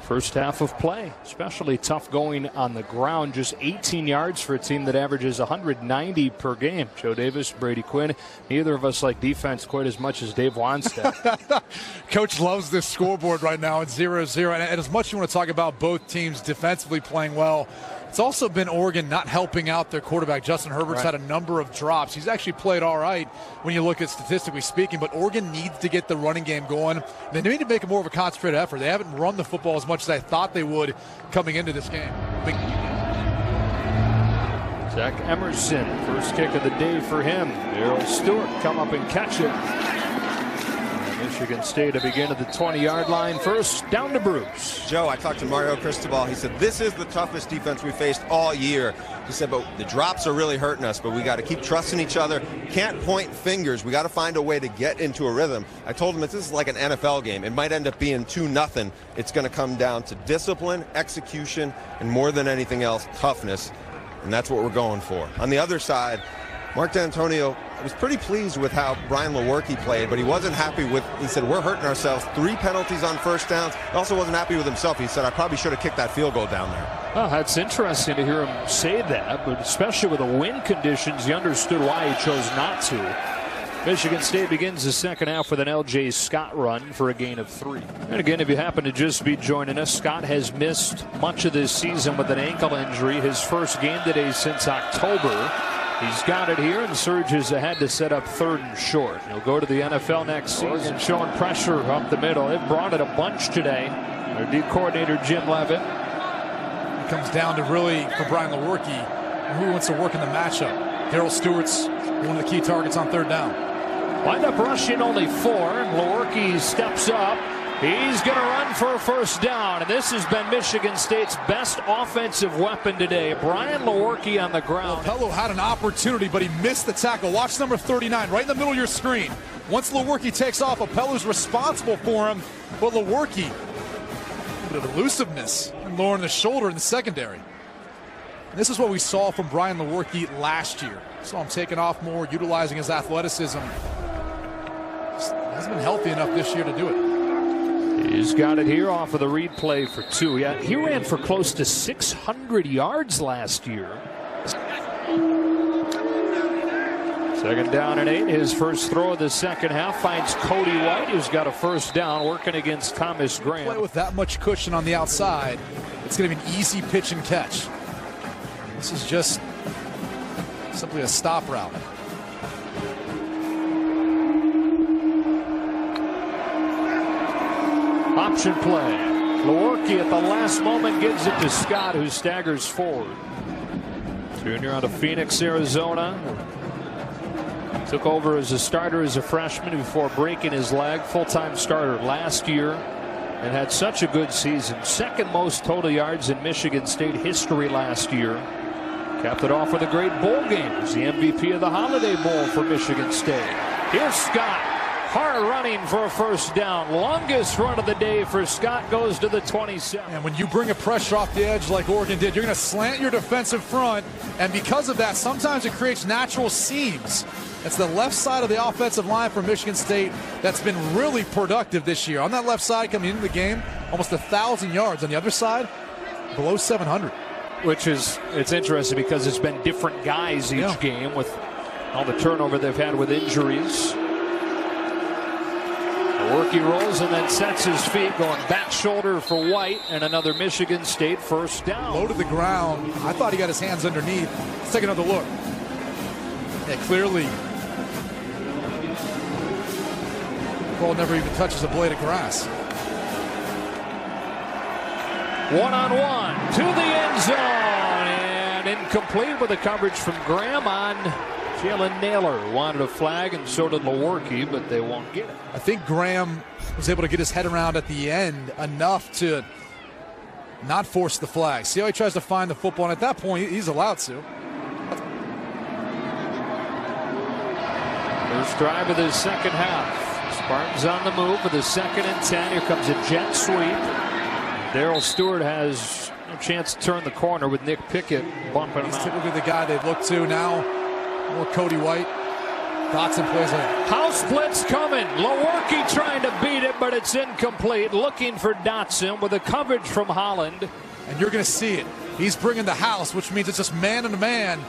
first half of play. Especially tough going on the ground. Just 18 yards for a team that averages 190 per game. Joe Davis, Brady Quinn. Neither of us like defense quite as much as Dave Wanstead. Coach loves this scoreboard right now at 0-0. And as much as you want to talk about both teams defensively playing well, it's also been Oregon not helping out their quarterback. Justin Herbert's had a number of drops. He's actually played all right when you look at statistically speaking, but Oregon needs to get the running game going. They need to make a more of a concentrated effort. They haven't run the football as much as I thought they would coming into this game. Zach Emerson, first kick of the day for him. Darrell Stewart come up and catch it. Michigan State to begin at the 20-yard line. First down to Bruce. Joe, I talked to Mario Cristobal. He said, this is the toughest defense we faced all year. He said, but the drops are really hurting us, but we got to keep trusting each other. Can't point fingers. We got to find a way to get into a rhythm. I told him this is like an NFL game. It might end up being 2-0. It's going to come down to discipline, execution, and more than anything else, toughness. And that's what we're going for. On the other side, Mark D'Antonio was pretty pleased with how Brian Lewerke played, but he wasn't happy with, he said, we're hurting ourselves. 3 penalties on first downs. He also wasn't happy with himself. He said, I probably should have kicked that field goal down there. Oh, that's interesting to hear him say that, but especially with the wind conditions, he understood why he chose not to. Michigan State begins the second half with an L.J. Scott run for a gain of 3. And again, if you happen to just be joining us, Scott has missed much of this season with an ankle injury. His first game today since October. He's got it here and surges ahead to set up 3rd and short. He'll go to the NFL next season, showing pressure up the middle. They've brought it a bunch today. Their D coordinator, Jim Leavitt. It comes down to really, for Brian Lewerke, who wants to work in the matchup. Darrell Stewart's one of the key targets on 3rd down. Wind up rushing only 4, and Lewerke steps up. He's going to run for a first down, and this has been Michigan State's best offensive weapon today. Brian Lewerke on the ground. Pello had an opportunity, but he missed the tackle. Watch number 39 right in the middle of your screen. Once Lewerke takes off, Pello's responsible for him, but Lewerke, a bit of elusiveness and lowering the shoulder in the secondary. And this is what we saw from Brian Lewerke last year. Saw him taking off more, utilizing his athleticism. Hasn't been healthy enough this year to do it. He's got it here off of the read play for 2. Yeah, he ran for close to 600 yards last year. 2nd down and 8. His first throw of the second half finds Cody White, who's got a first down, working against Thomas Graham. Play with that much cushion on the outside, it's going to be an easy pitch and catch. This is just simply a stop route. Option play. Lewerke at the last moment gives it to Scott, who staggers forward. Junior out of Phoenix, Arizona. Took over as a starter as a freshman before breaking his leg. Full-time starter last year and had such a good season. 2nd most total yards in Michigan State history last year. Capped it off with a great bowl game. He's the MVP of the Holiday Bowl for Michigan State. Here's Scott. Hard running for a first down. Longest run of the day for Scott goes to the 27. And when you bring a pressure off the edge like Oregon did, you're going to slant your defensive front. And because of that, sometimes it creates natural seams. That's the left side of the offensive line for Michigan State that's been really productive this year. On that left side coming into the game, almost 1,000 yards. On the other side, below 700. Which is, it's interesting because it's been different guys each game with all the turnover they've had with injuries. Lewerke rolls and then sets his feet, going back shoulder for White, and another Michigan State first down. Low to the ground. I thought he got his hands underneath. Let's take another look. Yeah, clearly. Ball never even touches a blade of grass. 1-on-1 to the end zone, and incomplete with the coverage from Graham on Jalen Naylor. Wanted a flag, and so did Lewerke, but they won't get it. I think Graham was able to get his head around at the end enough to not force the flag. See how he tries to find the football, and at that point, he's allowed to. First drive of the second half. Spartans on the move with a 2nd and 10. Here comes a jet sweep. Darrell Stewart has no chance to turn the corner with Nick Pickett bumping him out. He's typically the guy they've looked to now. More Cody White. Dotson plays it. House blitz coming. Lewerke trying to beat it, but it's incomplete. Looking for Dotson with a coverage from Holland. And you're going to see it. He's bringing the house, which means it's just man to man.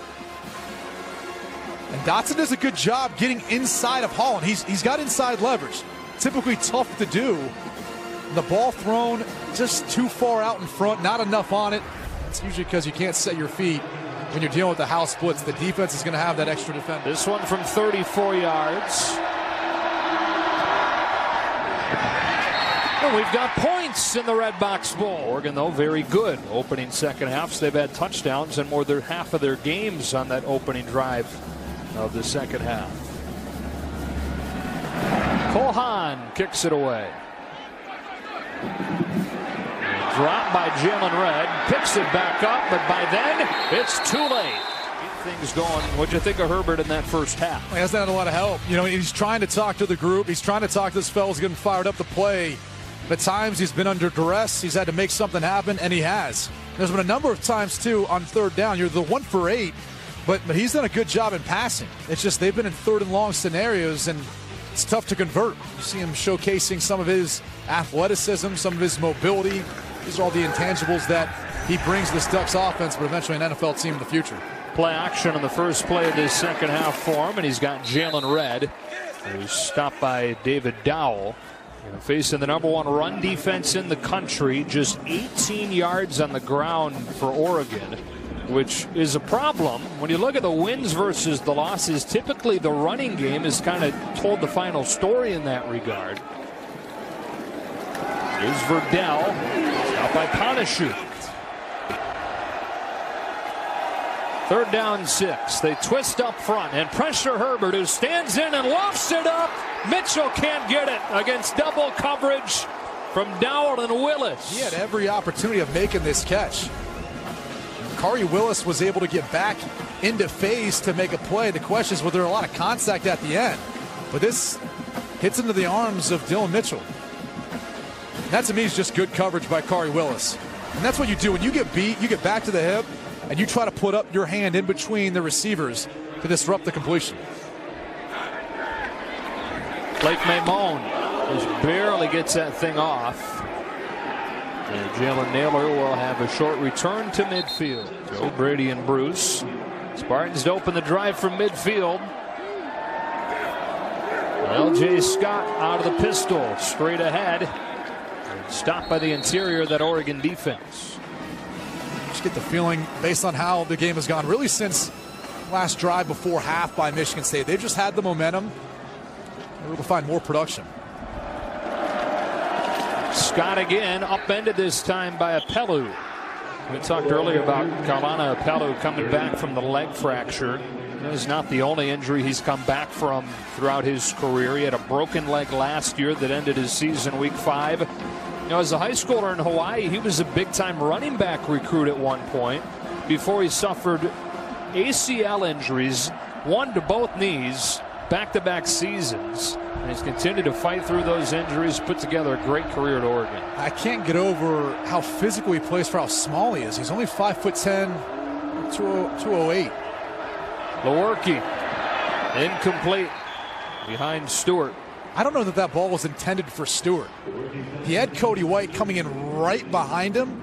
And Dotson does a good job getting inside of Holland. He's got inside leverage. Typically tough to do. The ball thrown just too far out in front, not enough on it. It's usually because you can't set your feet when you're dealing with the house splits. The defense is going to have that extra defender. This one from 34 yards. And we've got points in the Redbox Bowl. Oregon, though, very good opening second halves. They've had touchdowns in more than half of their games on that opening drive of the second half. Cole Haan kicks it away. Dropped by Jalen Red, picks it back up, but by then it's too late. Keep things going. What'd you think of Herbert in that first half? He hasn't had a lot of help. You know, he's trying to talk to the group. He's trying to talk to this fellas getting fired up to play. But at times he's been under duress. He's had to make something happen, and he has. There's been a number of times, too, on 3rd down. You're the 1 for 8, but he's done a good job in passing. It's just they've been in 3rd and long scenarios, and it's tough to convert. You see him showcasing some of his athleticism, some of his mobility. These are all the intangibles that he brings this Ducks offense, but eventually an NFL team in the future. Play action on the first play of this second half for him, and he's got Jalen Red He was stopped by David Dowell. Facing the #1 run defense in the country, just 18 yards on the ground for Oregon, which is a problem. When you look at the wins versus the losses, typically the running game has kind of told the final story in that regard. Here's Verdell, stopped by Panashuk. 3rd down 6. They twist up front and pressure Herbert, who stands in and lofts it up. Mitchell can't get it against double coverage from Dowell and Willis. He had every opportunity of making this catch. Khari Willis was able to get back into phase to make a play. The question is, was there a lot of contact at the end? But this hits into the arms of Dillon Mitchell. That to me is just good coverage by Khari Willis. And that's what you do when you get beat. You get back to the hip and you try to put up your hand in between the receivers to disrupt the completion. Blake Mamone just barely gets that thing off. And Jalen Naylor will have a short return to midfield. Joe Brady and Bruce. Spartans to open the drive from midfield. L.J. Scott out of the pistol, straight ahead. And stopped by the interior of that Oregon defense. Just get the feeling, based on how the game has gone, really since last drive before half by Michigan State, they've just had the momentum. They're able to find more production. Scott again, upended this time by Apelu. We talked earlier about Kaulana Apelu coming back from the leg fracture. That is not the only injury he's come back from throughout his career. He had a broken leg last year that ended his season week 5. You know, as a high schooler in Hawaii, he was a big-time running back recruit at one point before he suffered ACL injuries, one to both knees, back-to-back seasons. And he's continued to fight through those injuries, put together a great career at Oregon. I can't get over how physical he plays for how small he is. He's only 5'10", 208. Lewerke, incomplete behind Stewart. I don't know that that ball was intended for Stewart. He had Cody White coming in right behind him,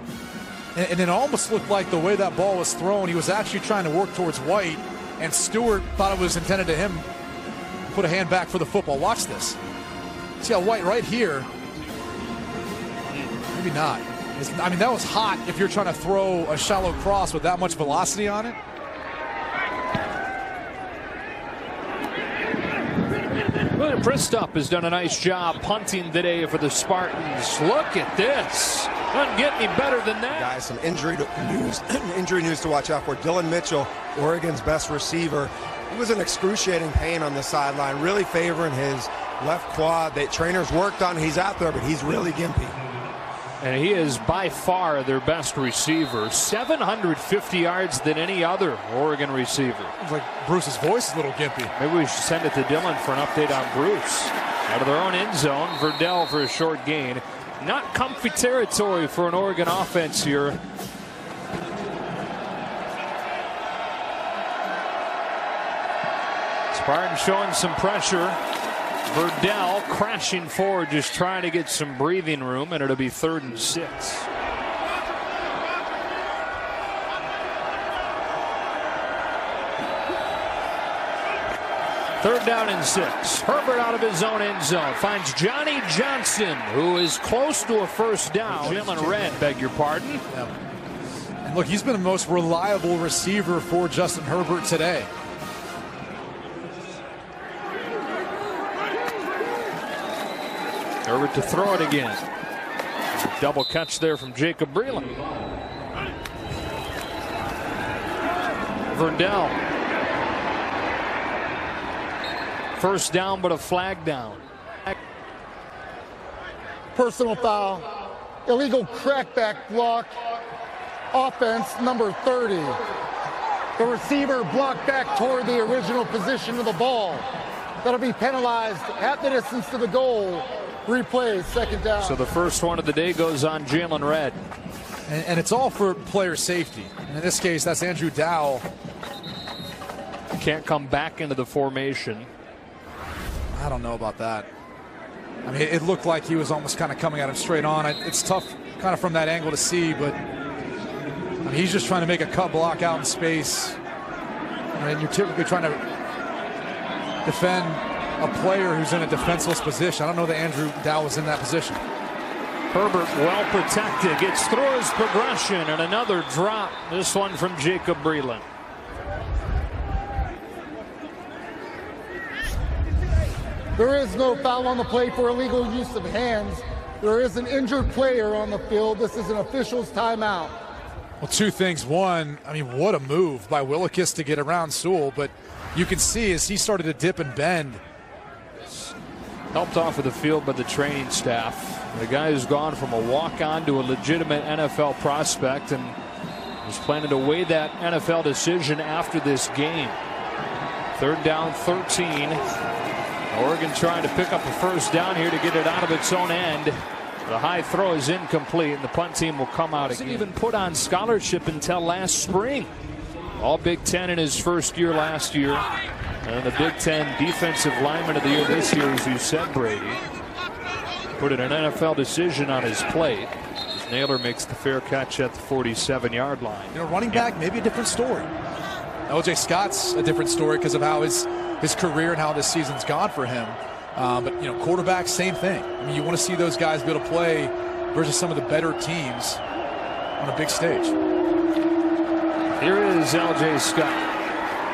and it almost looked like the way that ball was thrown, he was actually trying to work towards White, and Stewart thought it was intended to him. Put a hand back for the football. Watch this. See how White right here. Maybe not. I mean, that was hot if you're trying to throw a shallow cross with that much velocity on it. Pristup has done a nice job punting today for the Spartans. Look at this. Doesn't get any better than that. Guys, some injury news to watch out for. Dillon Mitchell, Oregon's best receiver. He was in excruciating pain on the sideline, really favoring his left quad that trainers worked on. He's out there, but he's really gimpy. And he is by far their best receiver. 750 yards than any other Oregon receiver. It's like Bruce's voice is a little gimpy. Maybe we should send it to Dillon for an update on Bruce. Out of their own end zone, Verdell for a short gain. Not comfy territory for an Oregon offense here. Spartans showing some pressure. Verdell crashing forward, just trying to get some breathing room, and it'll be 3rd and 6. Third down and 6. Herbert out of his own end zone finds Johnny Johnson, who is close to a first down. Jalen Red, beg your pardon. Yep. And look, he's been the most reliable receiver for Justin Herbert today. Herbert to throw it again. Double catch there from Jacob Breland. Verdell. First down, but a flag down. Personal foul. Illegal crackback block. Offense number 30. The receiver blocked back toward the original position of the ball. That'll be penalized at the distance to the goal. Replay, 2nd down. So the first one of the day goes on Jalen Red. And it's all for player safety. And in this case, that's Andrew Dowell. Can't come back into the formation. I don't know about that. I mean, it looked like he was almost kind of coming at him straight on. It's tough kind of from that angle to see, but I mean, he's just trying to make a cut block out in space. And you're typically trying to defend a player who's in a defenseless position. I don't know that Andrew Dow was in that position. Herbert well protected, gets through his progression, and another drop. This one from Jacob Breland. There is no foul on the play for illegal use of hands. There is an injured player on the field. This is an official's timeout. Well, two things. One, I mean, what a move by Willikis to get around Sewell, but you can see as he started to dip and bend. Helped off of the field by the training staff. The guy who's gone from a walk-on to a legitimate NFL prospect and is planning to weigh that NFL decision after this game. 3rd down, 13. Oregon trying to pick up a first down here to get it out of its own end. The high throw is incomplete, and the punt team will come out again. He wasn't even put on scholarship until last spring. All Big Ten in his first year last year. And the Big Ten Defensive Lineman of the Year this year, as you said, Brady. Put an NFL decision on his plate. As Naylor makes the fair catch at the 47-yard line. You know, running back, maybe a different story. O.J. Scott's a different story because of how his career and how this season's gone for him. But, you know, quarterback, same thing. I mean, you want to see those guys be able to play versus some of the better teams on a big stage. Here is L.J. Scott,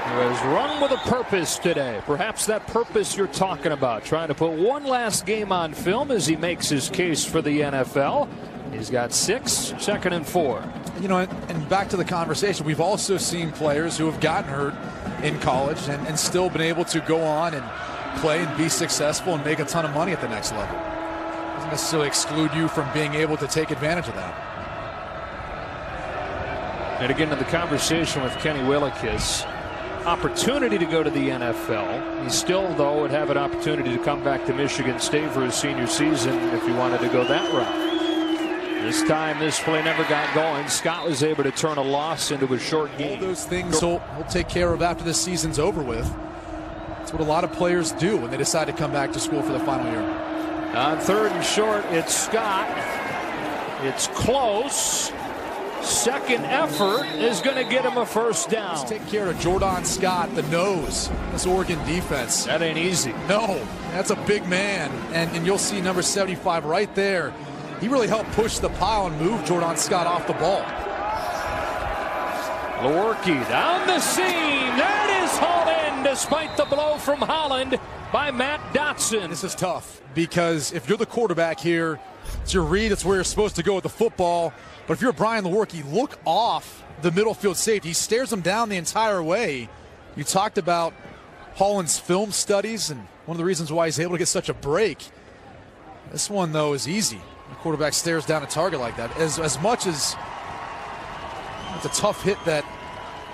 who has run with a purpose today. Perhaps that purpose you're talking about, trying to put one last game on film as he makes his case for the NFL. He's got 6, 2nd and 4. You know, and back to the conversation, we've also seen players who have gotten hurt in college and still been able to go on and play and be successful and make a ton of money at the next level. Doesn't necessarily exclude you from being able to take advantage of that. And again, in the conversation with Kenny Willikis, opportunity to go to the NFL. He still, though, would have an opportunity to come back to Michigan State for his senior season if he wanted to go that route. This time, this play never got going. Scott was able to turn a loss into a short game. All those things we'll take care of after this season's over with. That's what a lot of players do when they decide to come back to school for the final year. On 3rd and short, it's Scott. It's close. Second effort is going to get him a first down. Let's take care of Jordan Scott, the nose. This Oregon defense. That ain't easy. No, that's a big man. And you'll see number 75 right there. He really helped push the pile and move Jordan Scott off the ball. Lewerke down the seam. That is hauled in despite the blow from Holland by Matt Dotson. This is tough because if you're the quarterback here, it's your read. It's where you're supposed to go with the football. But if you're Brian Lewerke, look off the middle field safety. He stares him down the entire way. You talked about Holland's film studies and one of the reasons why he's able to get such a break. This one, though, is easy. The quarterback stares down a target like that. As much as it's a tough hit that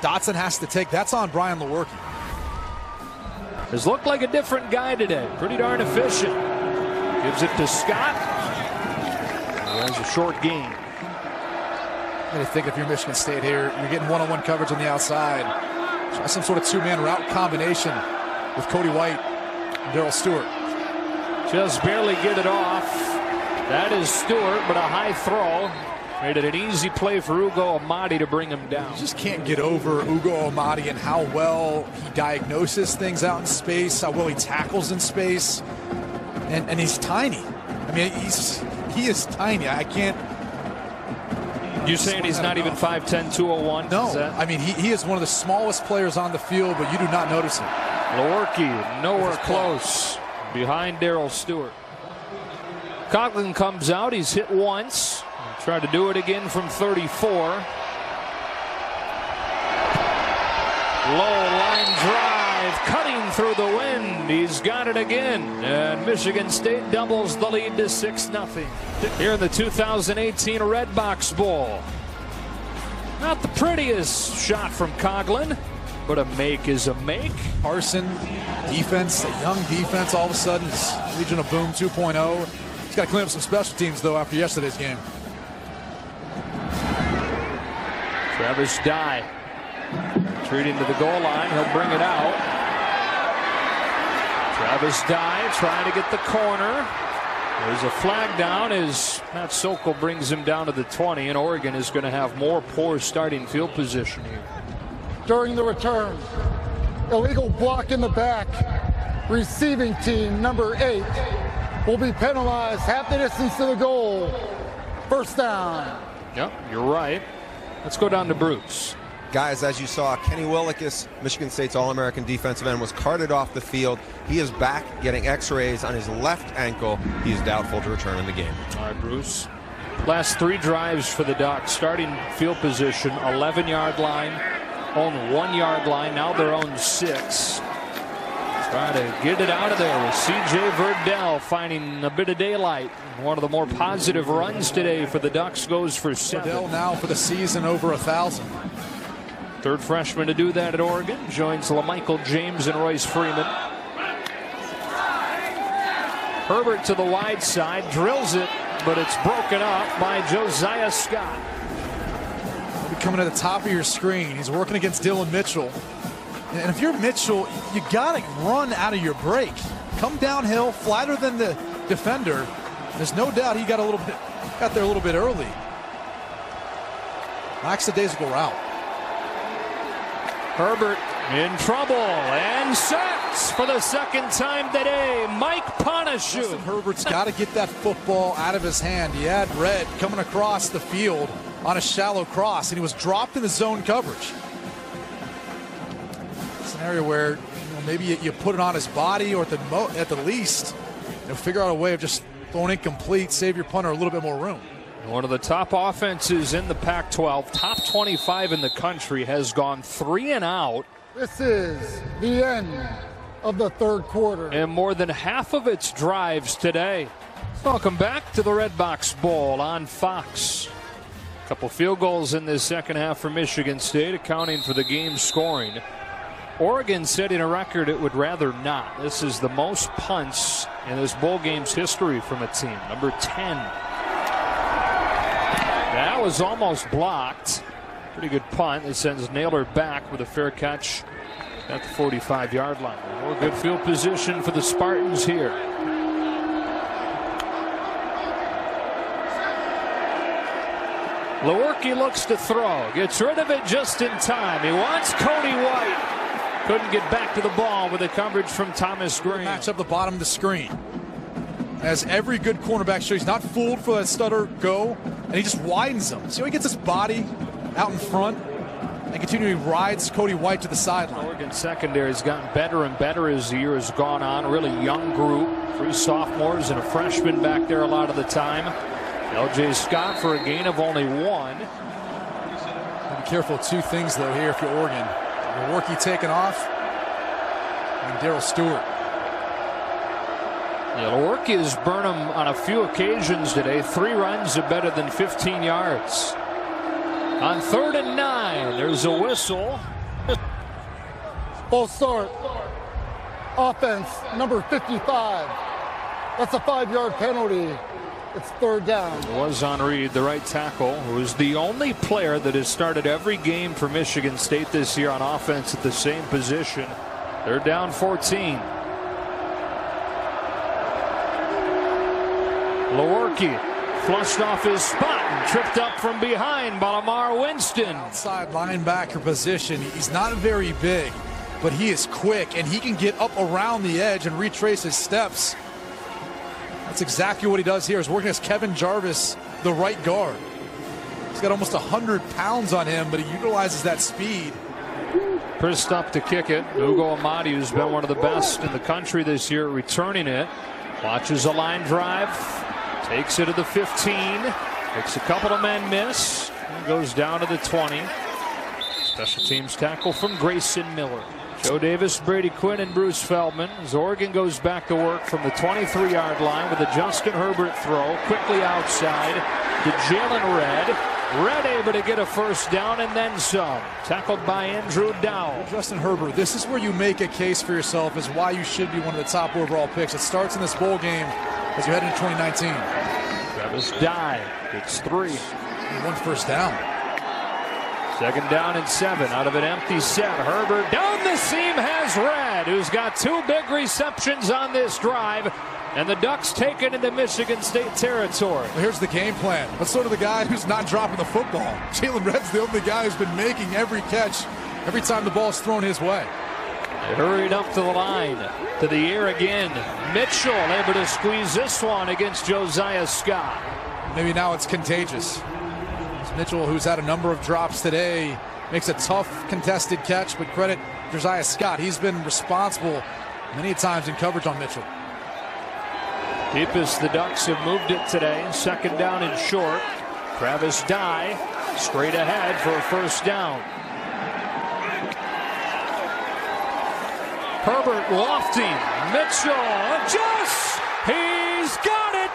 Dotson has to take, that's on Brian Lewerke. Has looked like a different guy today. Pretty darn efficient. Gives it to Scott. There's a short gain. I think if you're Michigan State here, you're getting one-on-one coverage on the outside. Try some sort of two-man route combination with Cody White and Darrell Stewart. Just barely get it off. That is Stewart, but a high throw. Made it an easy play for Ugo Amadi to bring him down. You just can't get over Ugo Amadi and how well he diagnoses things out in space, how well he tackles in space. And he's tiny. I mean, he is tiny. I can't. You're saying he's not even 5'10", 201? No. I mean, he is one of the smallest players on the field, but you do not notice him. Lewerke nowhere close. Behind Darrell Stewart. Coughlin comes out. He's hit once. Tried to do it again from 34. Low line drive, cutting through the wind. He's got it again. And Michigan State doubles the lead to 6-0. Here in the 2018 Redbox Bowl. Not the prettiest shot from Coughlin, but a make is a make. Carson, defense, a young defense, all of a sudden it's Legion of Boom 2.0. He's got to clean up some special teams, though, after yesterday's game. Travis Dye retreating to the goal line. He'll bring it out. Travis Dye trying to get the corner. There's a flag down as Matt Sokol brings him down to the 20, and Oregon is going to have more poor starting field position here. During the return, illegal block in the back. receiving team, number 8, will be penalized half the distance to the goal. First down. Yep, you're right. Let's go down to Bruce. Guys, as you saw, Kenny Willekes, Michigan State's All-American defensive end, was carted off the field. He is back getting x-rays on his left ankle. He is doubtful to return in the game. All right, Bruce. Last 3 drives for the Ducks. Starting field position, 11-yard line, own 1-yard line. Now their own 6. Try to get it out of there with C.J. Verdell finding a bit of daylight. One of the more positive runs today for the Ducks goes for 7. Verdell now for the season over 1,000. Third freshman to do that at Oregon. Joins LaMichael James and Royce Freeman. Herbert to the wide side, drills it, but it's broken up by Josiah Scott. He'll be coming to the top of your screen. He's working against Dylan Mitchell. And if you're Mitchell, you got to run out of your break. Come downhill, flatter than the defender. There's no doubt he got there a little bit early. Lackadaisical route. Herbert in trouble and sacks for the second time today. Mike Ponashu. Justin Herbert's got to get that football out of his hand. He had Red coming across the field on a shallow cross, and he was dropped in the zone coverage. Scenario where maybe you put it on his body, or at the least, figure out a way of just throwing incomplete, save your punter a little bit more room. One of the top offenses in the Pac-12, top 25 in the country, has gone 3 and out. This is the end of the third quarter. And more than half of its drives today. Welcome back to the Redbox Bowl on Fox. A couple field goals in this second half for Michigan State, accounting for the game scoring. Oregon setting a record it would rather not. This is the most punts in this bowl game's history from a team, number 10. That was almost blocked. Pretty good punt. It sends Naylor back with a fair catch at the 45-yard line. More good field position for the Spartans here. Lewerke looks to throw. Gets rid of it just in time. He wants Cody White. Couldn't get back to the ball with the coverage from Thomas Green. Match up the bottom of the screen. As every good cornerback shows, he's not fooled for that stutter go, and he just widens them. See how he gets his body out in front and continually rides Cody White to the sideline. Oregon secondary has gotten better and better as the year has gone on. Really young group. 3 sophomores and a freshman back there a lot of the time. L.J. Scott for a gain of only 1. Be careful of 2 things, though, here if you're Oregon. Lewerke taking off, and Darryl Stewart. Yeah, Lewerke has burned him on a few occasions today. 3 runs of better than 15 yards. On 3rd and 9, there's a whistle. Full start. Offense, number 55. That's a 5-yard penalty. It's 3rd down. It was on Reed, the right tackle, who is the only player that has started every game for Michigan State this year on offense at the same position. They're down 14. Lewerke flushed off his spot and tripped up from behind by Lamar Winston. Outside linebacker position. He's not very big, but he is quick, and he can get up around the edge and retrace his steps. That's exactly what he does here. He's working as Kevin Jarvis, the right guard. He's got almost 100 pounds on him, but he utilizes that speed. First up to kick it, Ugo Amadi, who's been one of the best in the country this year, returning it. Watches a line drive, takes it to the 15, makes a couple of men miss, and goes down to the 20. Special teams tackle from Grayson Miller. Joe Davis, Brady Quinn, and Bruce Feldman as Oregon goes back to work from the 23-yard line with a Justin Herbert throw. Quickly outside to Jalen Red. Red able to get a first down and then some. Tackled by Andrew Dowell. Justin Herbert, this is where you make a case for yourself as why you should be one of the top overall picks. It starts in this bowl game as you head into 2019. Travis Dye gets 3. 1 first down. 2nd down and 7 out of an empty set. Herbert down the seam has Red, who's got 2 big receptions on this drive. And the Ducks take it into Michigan State territory. Well, here's the game plan. Let's go to the guy who's not dropping the football. Jalen Red's the only guy who's been making every catch every time the ball's thrown his way. They hurried up to the line, to the air again. Mitchell able to squeeze this one against Josiah Scott. Maybe now it's contagious. It's Mitchell, who's had a number of drops today, makes a tough contested catch, but credit Josiah Scott. He's been responsible many times in coverage on Mitchell. Deepest the Ducks have moved it today. Second down and short. Travis Dye straight ahead for a first down. Herbert lofting. Mitchell adjusts. He's got it.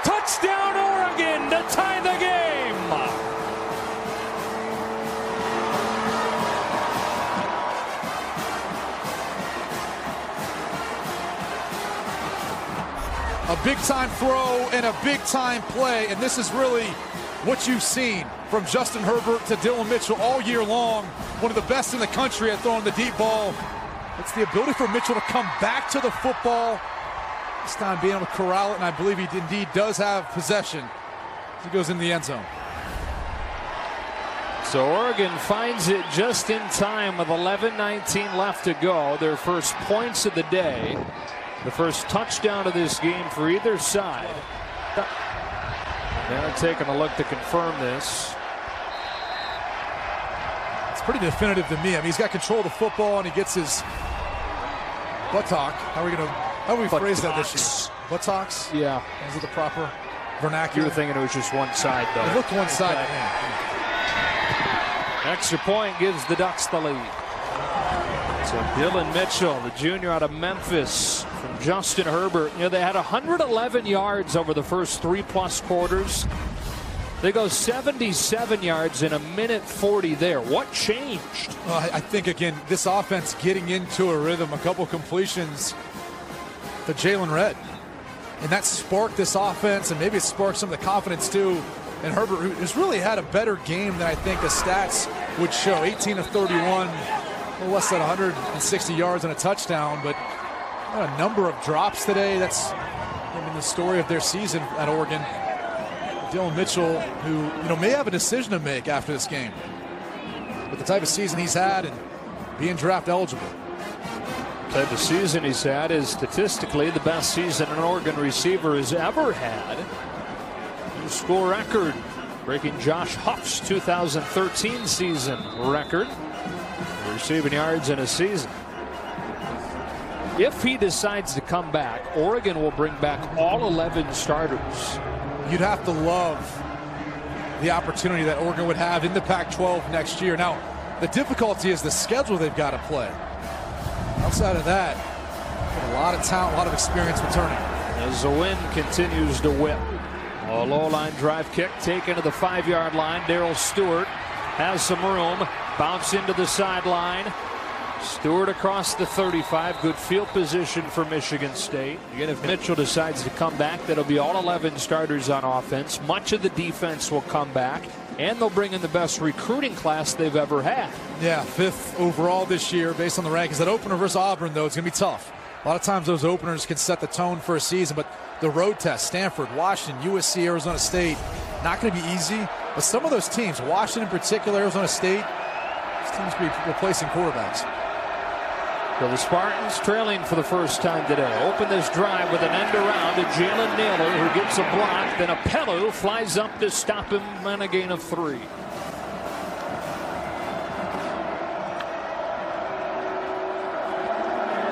Touchdown Oregon to tie the game. A big-time throw and a big-time play, and this is really what you've seen from Justin Herbert to Dylan Mitchell all year long. One of the best in the country at throwing the deep ball. It's the ability for Mitchell to come back to the football. This time being able to corral it, and I believe he indeed does have possession as he goes in the end zone. So Oregon finds it just in time with 11:19 left to go. Their first points of the day. The first touchdown of this game for either side. Now taking a look to confirm this. It's pretty definitive to me. I mean, he's got control of the football and he gets his buttock. How do we phrase that this year? Buttocks? Yeah. Is it the proper vernacular? You were thinking it was just one side, though. It looked one side. Okay. Extra point gives the Ducks the lead. So Dylan Mitchell, the junior out of Memphis, from Justin Herbert. You know, they had 111 yards over the first 3+ quarters. They go 77 yards in 1:40 there. What changed? Well, I think, again, this offense getting into a rhythm, a couple completions to Jalen Redd. And that sparked this offense, and maybe it sparked some of the confidence, too. And Herbert, who's really had a better game than I think the stats would show. 18 of 31. A little less than 160 yards and a touchdown, but a number of drops today. That's the story of their season at Oregon. Dylan Mitchell, who may have a decision to make after this game, but the type of season he's had and being draft eligible. The type of season he's had is statistically the best season an Oregon receiver has ever had. New school record, breaking Josh Huff's 2013 season record. Receiving yards in a season. If he decides to come back, Oregon will bring back all 11 starters. You'd have to love the opportunity that Oregon would have in the Pac-12 next year. Now, the difficulty is the schedule they've got to play. Outside of that, a lot of talent, a lot of experience returning. As the wind continues to whip. A low-line drive kick taken to the 5-yard line. Darrell Stewart has some room. Bounce into the sideline. Stewart across the 35. Good field position for Michigan State. Again, if Mitchell decides to come back, that'll be all 11 starters on offense. Much of the defense will come back, and they'll bring in the best recruiting class they've ever had. Yeah, 5th overall this year based on the rankings. That opener versus Auburn, though, it's going to be tough. A lot of times those openers can set the tone for a season, but the road test, Stanford, Washington, USC, Arizona State, not going to be easy. But some of those teams, Washington in particular, Arizona State, these teams will be replacing quarterbacks. So the Spartans trailing for the first time today. Open this drive with an end around to Jalen Naylor, who gets a block. Then Apello flies up to stop him and a gain of 3.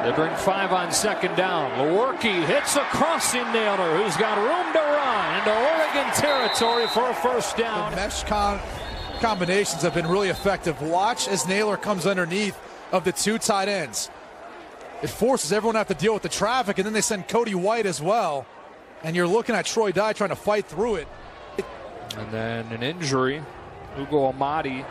They bring 5 on second down. Lewerke hits a crossing Naylor, who's got room to run into Oregon territory for a first down. The mesh combinations have been really effective. Watch as Naylor comes underneath of the 2 tight ends. It forces everyone to have to deal with the traffic, and then they send Cody White as well. And you're looking at Troy Dye trying to fight through it. And then an injury. Ugo Amadi.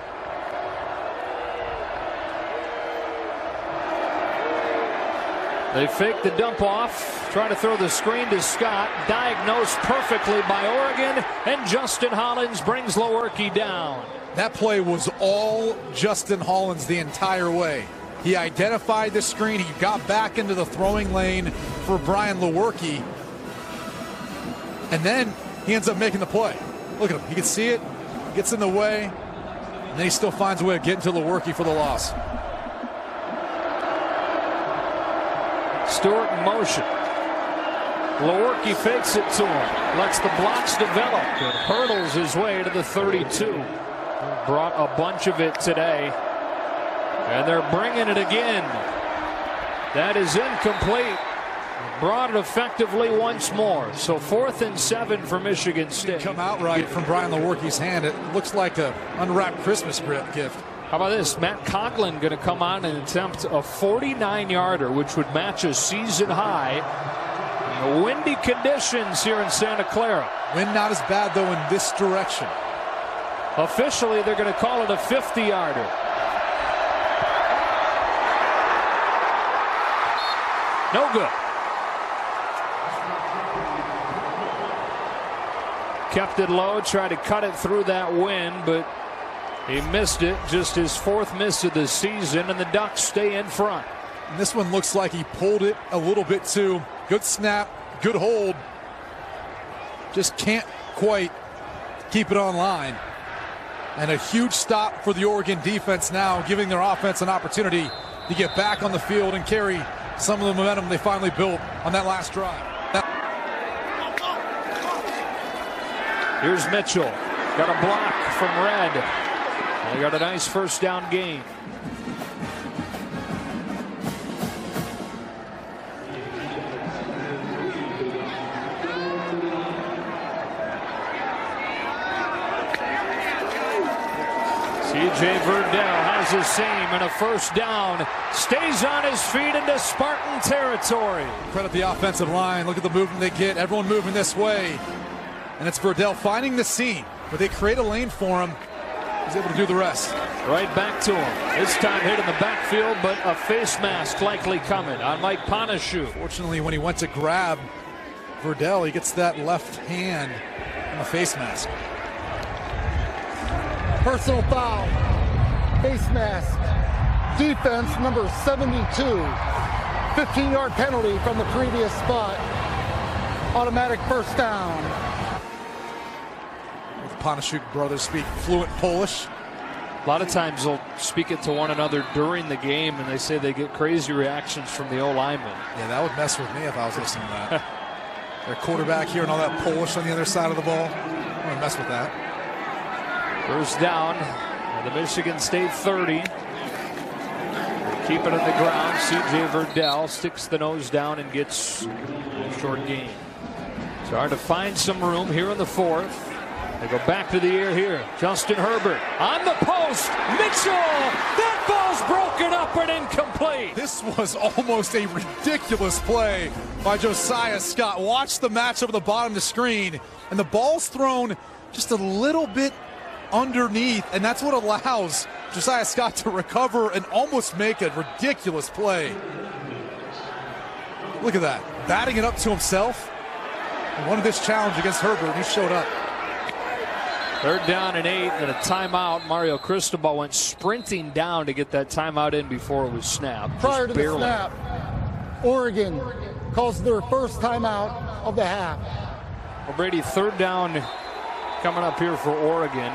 They fake the dump off, try to throw the screen to Scott. Diagnosed perfectly by Oregon, and Justin Hollins brings Lewerke down. That play was all Justin Hollins the entire way. He identified the screen. He got back into the throwing lane for Brian Lewerke. And then he ends up making the play. Look at him. He can see it. Gets in the way. And then he still finds a way to get into Lewerke for the loss. Stewart in motion. Lewerke fakes it to him. Lets the blocks develop and hurdles his way to the 32. Brought a bunch of it today. And they're bringing it again. That is incomplete. Brought it effectively once more. So 4th and 7 for Michigan State. Come out right from Brian Lewerke's hand. It looks like an unwrapped Christmas gift. How about this? Matt Conklin going to come on and attempt a 49-yarder, which would match a season high. In the windy conditions here in Santa Clara. Wind not as bad, though, in this direction. Officially, they're going to call it a 50-yarder. No good. Kept it low, tried to cut it through that wind, but he missed it. Just his 4th miss of the season, and the Ducks stay in front. And this one looks like he pulled it a little bit too. Good snap, good hold. Just can't quite keep it on line. And a huge stop for the Oregon defense now, giving their offense an opportunity to get back on the field and carry some of the momentum they finally built on that last drive. Here's Mitchell. Got a block from Red. They got a nice first down gain. C.J. Verdell has the same and a first down. Stays on his feet into Spartan territory. Credit the offensive line. Look at the movement they get. Everyone moving this way. And it's Verdell finding the seam, but they create a lane for him. He's able to do the rest. Right back to him. This time hit in the backfield, but a face mask likely coming on Mike Panashu. Fortunately, when he went to grab Verdell, he gets that left hand on the face mask. Personal foul. Face mask. Defense number 72. 15-yard penalty from the previous spot. Automatic first down. The Panashu brothers speak fluent Polish. A lot of times they'll speak it to one another during the game, and they say they get crazy reactions from the O-linemen. Yeah, that would mess with me if I was listening to that. Their quarterback here and all that Polish on the other side of the ball. I want to mess with that. First down at the Michigan State 30. Keep it on the ground. C.J. Verdell sticks the nose down and gets a short gain. It's hard to find some room here in the 4th. They go back to the air here. Justin Herbert on the post. Mitchell! That ball's broken up and incomplete. This was almost a ridiculous play by Josiah Scott. Watch the matchup at the bottom of the screen, and the ball's thrown just a little bit underneath, and that's what allows Josiah Scott to recover and almost make a ridiculous play. Look at that. Batting it up to himself. He wanted this challenge against Herbert, and he showed up. 3rd down and 8 and a timeout. Mario Cristobal went sprinting down to get that timeout in before it was snapped. Prior to the snap, Oregon calls their first timeout of the half. Well, Brady, 3rd down coming up here for Oregon.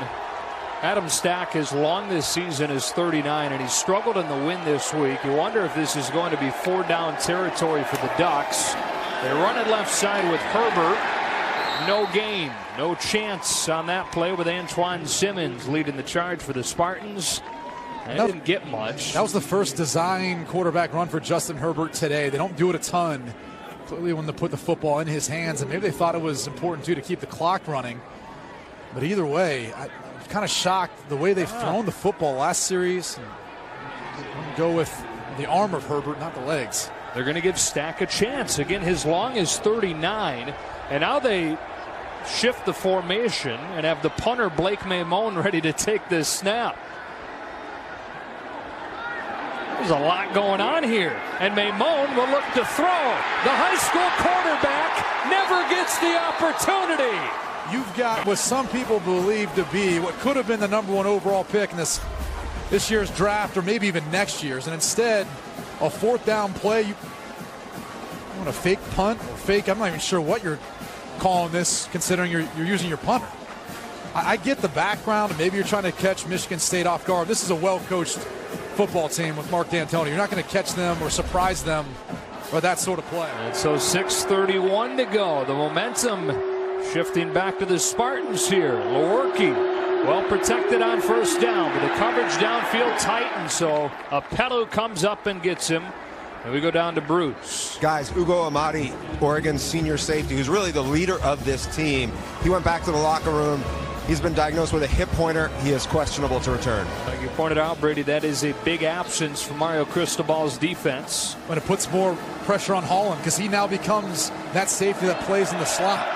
Adam Stack, as long this season is 39, and he struggled in the win this week. You wonder if this is going to be 4-down territory for the Ducks. They run it left side with Herbert. No gain, no chance on that play with Antoine Simmons leading the charge for the Spartans. They didn't get much. That was the first design quarterback run for Justin Herbert today. They don't do it a ton. Clearly when they put the football in his hands, and maybe they thought it was important too to keep the clock running. But either way, I'm kind of shocked the way they've thrown the football last series. Go with the arm of Herbert, not the legs. They're going to give Stack a chance. Again, his long is 39, and now they shift the formation and have the punter Blake Maimone ready to take this snap. There's a lot going on here, and Maimone will look to throw. The high school quarterback never gets the opportunity. You've got what some people believe to be what could have been the #1 overall pick in this year's draft, or maybe even next year's, and instead a 4th down play. You want a fake punt or fake? I'm not even sure what you're calling this, considering you're using your punter. I get the background, and maybe you're trying to catch Michigan State off guard. This is a well-coached football team with Mark D'Antoni. You're not going to catch them or surprise them for that sort of play. And so 6:31 to go. The momentum shifting back to the Spartans here. Lewerke well protected on first down, but the coverage downfield tightened, so Apelu comes up and gets him. And we go down to Bruce. Guys, Ugo Amadi, Oregon's senior safety, who's really the leader of this team. He went back to the locker room. He's been diagnosed with a hip pointer. He is questionable to return. Like you pointed out, Brady, that is a big absence for Mario Cristobal's defense. But it puts more pressure on Holland because he now becomes that safety that plays in the slot.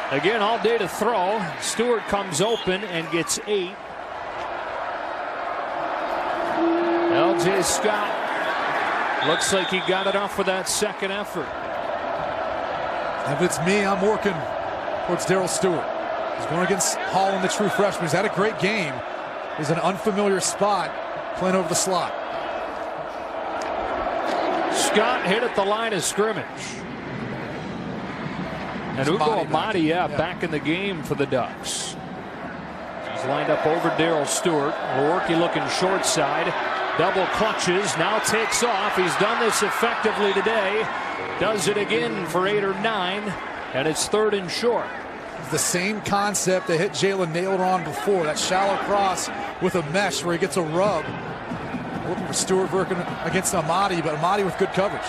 Again, all day to throw. Stewart comes open and gets 8. L.J. Scott looks like he got it off with that second effort. If it's me, I'm working towards Darrell Stewart. He's going against Holland, the true freshman. He's had a great game. He's an unfamiliar spot playing over the slot. Scott hit at the line of scrimmage. And Ugo Amadi, back in the game for the Ducks. He's lined up over Darrell Stewart. Lewerke looking short side. Double clutches, now takes off. He's done this effectively today. Does it again for 8 or 9. And it's 3rd and short. The same concept that hit Jalen Naylor on before. That shallow cross with a mesh where he gets a rub. Looking for Stewart working against Amadi, but Amadi with good coverage.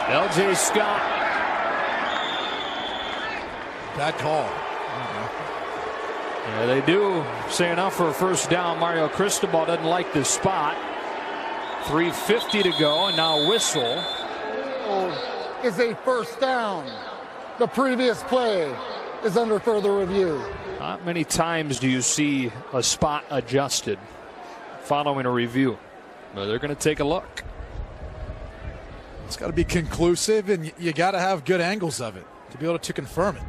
L.J. Scott. Bad call. Yeah, they do say enough for a first down. Mario Cristobal doesn't like this spot. 3:50 to go, and now a whistle. Is a first down. The previous play is under further review. Not many times do you see a spot adjusted following a review. But they're going to take a look. It's got to be conclusive, and you got to have good angles of it to be able to confirm it.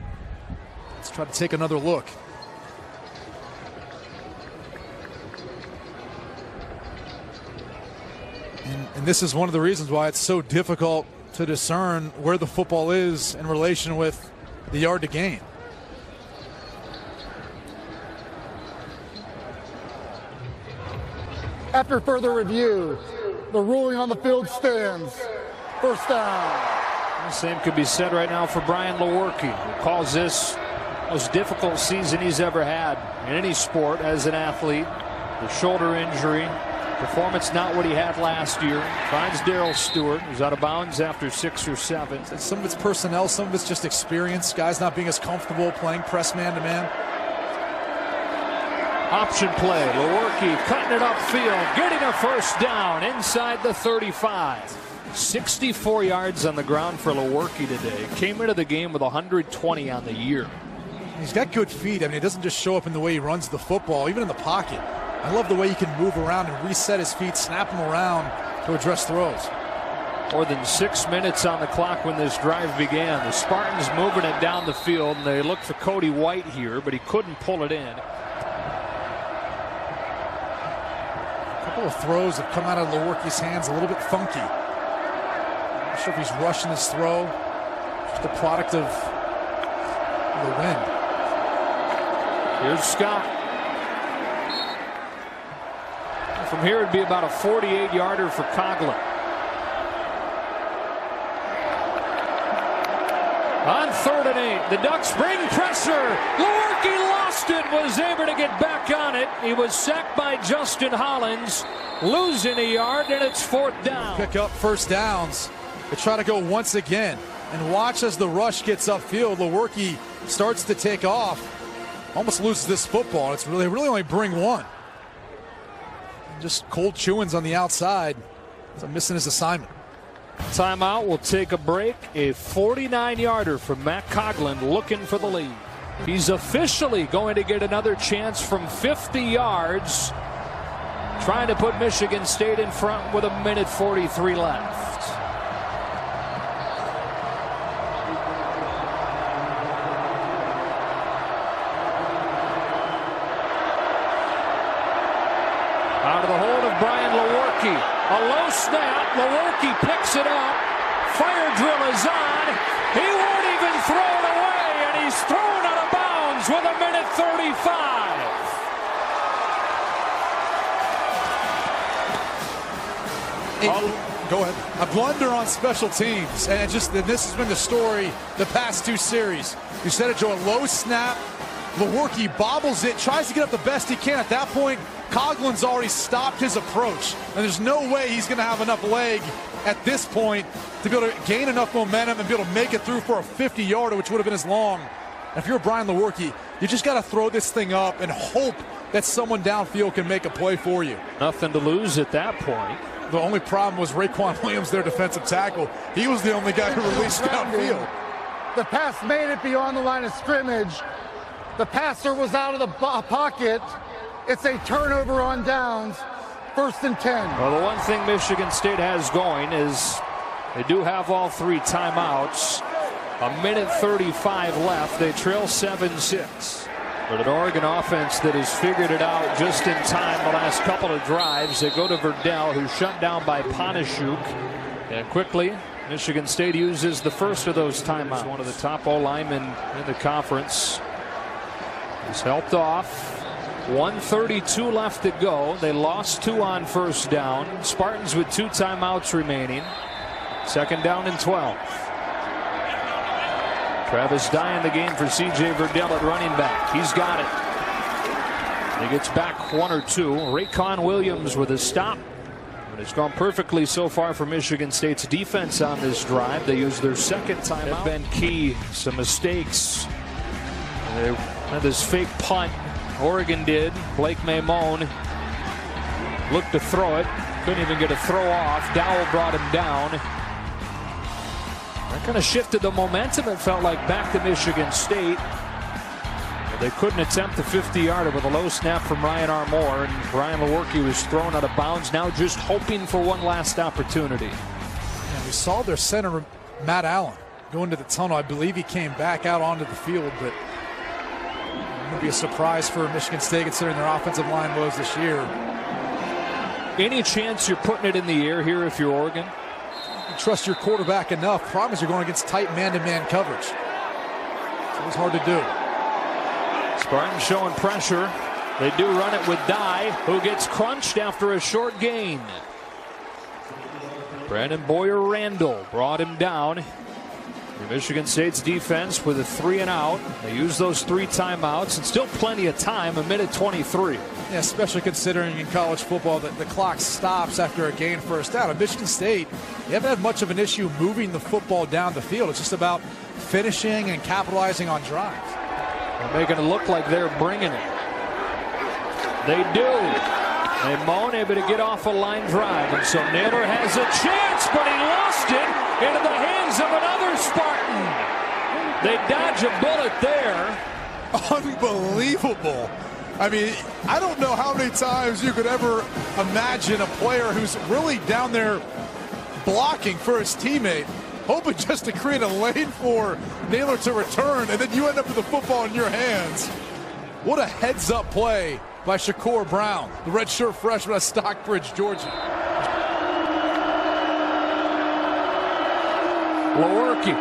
Let's try to take another look. And this is one of the reasons why it's so difficult to discern where the football is in relation with the yard to gain. After further review, the ruling on the field stands. First down. The same could be said right now for Brian Lewerke, who calls this the most difficult season he's ever had in any sport as an athlete. The shoulder injury. Performance not what he had last year. Finds Darrell Stewart, who's out of bounds after 6 or 7. Some of it's personnel, some of it's just experience. Guys not being as comfortable playing press man-to-man. Option play. Lewerke cutting it upfield, getting a first down inside the 35. 64 yards on the ground for Lewerke today. Came into the game with 120 on the year. He's got good feet. I mean, it doesn't just show up in the way he runs the football, even in the pocket. I love the way he can move around and reset his feet, snap them around to address throws. More than 6 minutes on the clock when this drive began. The Spartans moving it down the field, and they look for Cody White here, but he couldn't pull it in. A couple of throws have come out of Lewerke's hands a little bit funky. I'm not sure if he's rushing his throw. Just a product of the wind. Here's Scott. From here, it'd be about a 48-yarder for Coughlin. On 3rd and 8, the Ducks bring pressure. Lewerke lost it, was able to get back on it. He was sacked by Justin Hollins, losing a yard, and it's 4th down. Pick up first downs. They try to go once again. And watch as the rush gets upfield. Lewerke starts to take off. Almost loses this football. It's really only bring one. Just cold chewings on the outside. So missing his assignment. Timeout. We'll take a break. A 49-yarder from Matt Coughlin looking for the lead. He's officially going to get another chance from 50 yards. Trying to put Michigan State in front with 1:43 left. Out of the hold of Brian Lewerke. A low snap. Lewerke picks it up. Fire drill is on. He won't even throw it away, and he's thrown out of bounds with 1:35. Go ahead. A blunder on special teams, and this has been the story the past 2 series. You said it, Joe, a low snap. Lewerke bobbles it, tries to get up the best he can. At that point, Coughlin's already stopped his approach, and there's no way he's going to have enough leg at this point to be able to gain enough momentum and be able to make it through for a 50-yarder, which would have been as long. And if you're Brian Lewerke, you just got to throw this thing up and hope that someone downfield can make a play for you. Nothing to lose at that point. The only problem was Raekwon Williams, their defensive tackle. He was the only guy who released downfield. The pass made it beyond the line of scrimmage. The passer was out of the pocket. It's a turnover on downs. 1st and 10. Well, the one thing Michigan State has going is they do have all 3 timeouts. 1:35 left. They trail 7-6. But an Oregon offense that has figured it out just in time the last couple of drives. They go to Verdell, who's shut down by Panashuk. And quickly, Michigan State uses the first of those timeouts. One of the top O-linemen in the conference. He's helped off. 1:32 left to go. They lost 2 on first down. Spartans with 2 timeouts remaining. 2nd down and 12. Travis Dye in the game for C.J. Verdell at running back. He's got it. He gets back 1 or 2. Raekwon Williams with a stop. And it's gone perfectly so far for Michigan State's defense on this drive. They used their 2nd timeout. Been key. Some mistakes. They had this fake punt. Oregon did. Blake Maimone looked to throw it. Couldn't even get a throw off. Dowell brought him down. That kind of shifted the momentum, it felt like, back to Michigan State. But they couldn't attempt the 50-yarder with a low snap from Ryan Armour, and Brian Lewerke was thrown out of bounds, now just hoping for one last opportunity. And we saw their center, Matt Allen, go into the tunnel. I believe he came back out onto the field, but it would be a surprise for Michigan State considering their offensive line woes this year. Any chance you're putting it in the air here if you're Oregon? You trust your quarterback enough. Problem is you're going against tight man-to-man coverage. So it's hard to do. Spartans showing pressure. They do run it with Dye, who gets crunched after a short gain. Brandon Boyer-Randall brought him down. Michigan State's defense with a 3 and out. They use those 3 timeouts and still plenty of time, 1:23. Yeah, especially considering in college football that the clock stops after a gain first down. At Michigan State, they haven't had much of an issue moving the football down the field. It's just about finishing and capitalizing on drives. They're making it look like they're bringing it. They do. Maimone able to get off a line drive, and so Naylor has a chance, but he lost it into the hands of another Spartan. They dodge a bullet there. Unbelievable. I mean, I don't know how many times you could ever imagine a player who's really down there blocking for his teammate, hoping just to create a lane for Naylor to return, and then you end up with the football in your hands. What a heads-up play by Shakur Brown, the redshirt freshman at Stockbridge, Georgia. Lewerke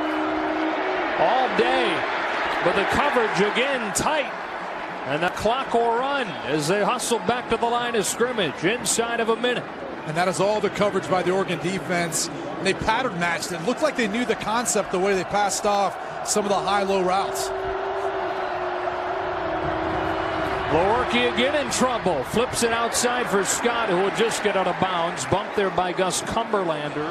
all day, but the coverage again tight, and the clock will run as they hustle back to the line of scrimmage inside of a minute. And that is all the coverage by the Oregon defense. They pattern matched it. Looked like they knew the concept the way they passed off some of the high-low routes. Lewerke again in trouble. Flips it outside for Scott, who will just get out of bounds. Bumped there by Gus Cumberlander.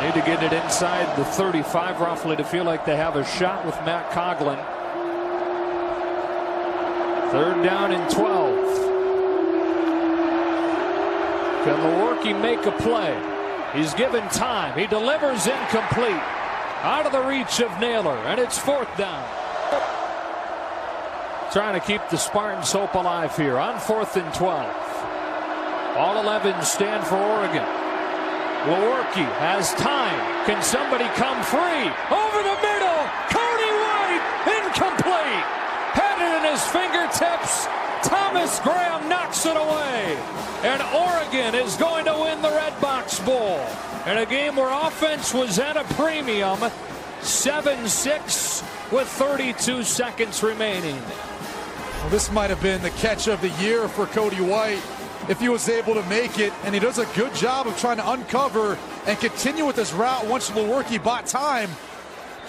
Need to get it inside the 35 roughly to feel like they have a shot with Matt Coughlin. 3rd down and 12. Can Lewerke make a play? He's given time. He delivers incomplete. Out of the reach of Naylor, and it's 4th down. Trying to keep the Spartans' hope alive here on 4th and 12. All 11 stand for Oregon. Lewerke has time. Can somebody come free? Over the middle. Cody White. Incomplete. Had it in his fingertips. Thomas Graham knocks it away. And Oregon is going to win the Redbox Bowl. In a game where offense was at a premium. 7-6 with 32 seconds remaining. Well, this might have been the catch of the year for Cody White. if he was able to make it, and he does a good job of trying to uncover and continue with this route once Lewerke bought time.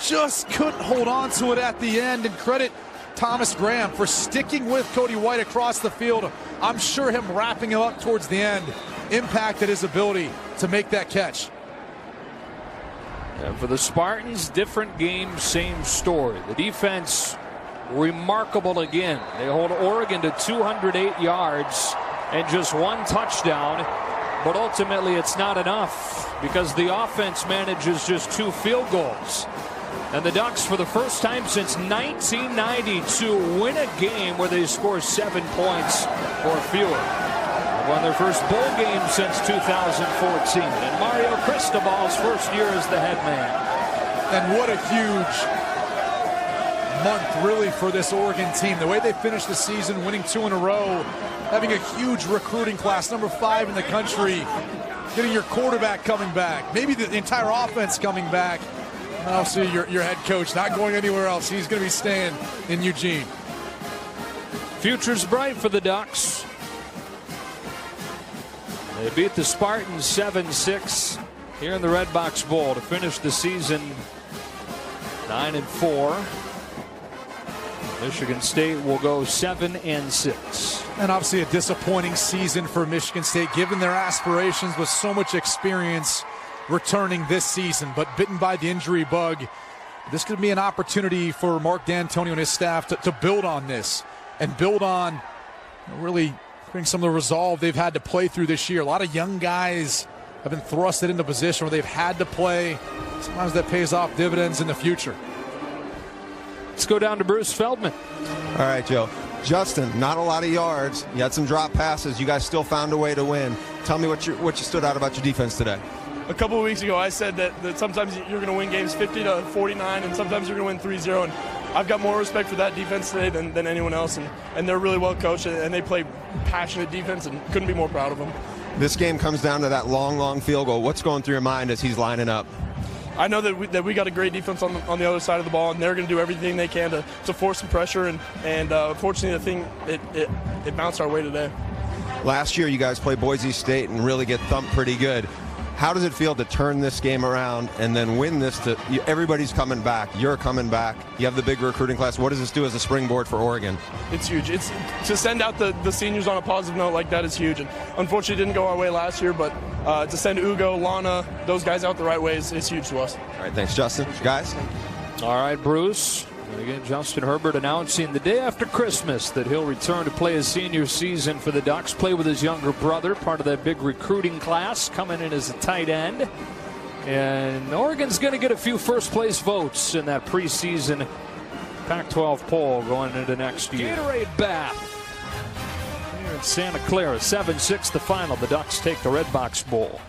Just couldn't hold on to it at the end, and credit Thomas Graham for sticking with Cody White across the field. I'm sure him wrapping him up towards the end impacted his ability to make that catch. And for the Spartans, different game, same story. The defense, remarkable again. They hold Oregon to 208 yards and just 1 touchdown. But ultimately, it's not enough because the offense manages just 2 field goals. And the Ducks, for the first time since 1992, win a game where they score 7 points or fewer. They won their first bowl game since 2014. And Mario Cristobal's first year as the head man. And what a huge month, really, for this Oregon team. The way they finished the season, winning 2 in a row, having a huge recruiting class, number 5 in the country, getting your quarterback coming back, maybe the entire offense coming back. And obviously, your head coach not going anywhere else. He's going to be staying in Eugene. Future's bright for the Ducks. They beat the Spartans 7-6 here in the Redbox Bowl to finish the season 9-4. Michigan State will go 7-6. And obviously a disappointing season for Michigan State, given their aspirations with so much experience returning this season, but bitten by the injury bug. This could be an opportunity for Mark D'Antonio and his staff to build on this and build on really bring some of the resolve they've had to play through this year. A lot of young guys have been thrusted into a position where they've had to play. Sometimes that pays off dividends in the future. Let's go down to Bruce Feldman. All right, Joe. Justin, not a lot of yards. You had some drop passes. You guys still found a way to win. Tell me what you stood out about your defense today. A couple of weeks ago, I said that sometimes you're going to win games 50-49, and sometimes you're going to win 3-0. And I've got more respect for that defense today than anyone else. And they're really well coached, and they play passionate defense, and couldn't be more proud of them. This game comes down to that long field goal. What's going through your mind as he's lining up? I know that we got a great defense on the other side of the ball, and they're going to do everything they can to force some pressure. And fortunately, it bounced our way today. Last year, you guys played Boise State and really get thumped pretty good. How does it feel to turn this game around and then win this? Everybody's coming back. You're coming back. You have the big recruiting class. What does this do as a springboard for Oregon? It's huge. It's to send out the seniors on a positive note like that is huge. And unfortunately, it didn't go our way last year, but to send Ugo, Lana, those guys out the right way is huge to us. All right, thanks, Justin. Guys? All right, Bruce. And again, Justin Herbert announcing the day after Christmas that he'll return to play his senior season for the Ducks, play with his younger brother, part of that big recruiting class, coming in as a tight end. And Oregon's going to get a few first-place votes in that preseason Pac-12 poll going into next year. Gatorade Bath here in Santa Clara, 7-6 the final. The Ducks take the Redbox Bowl.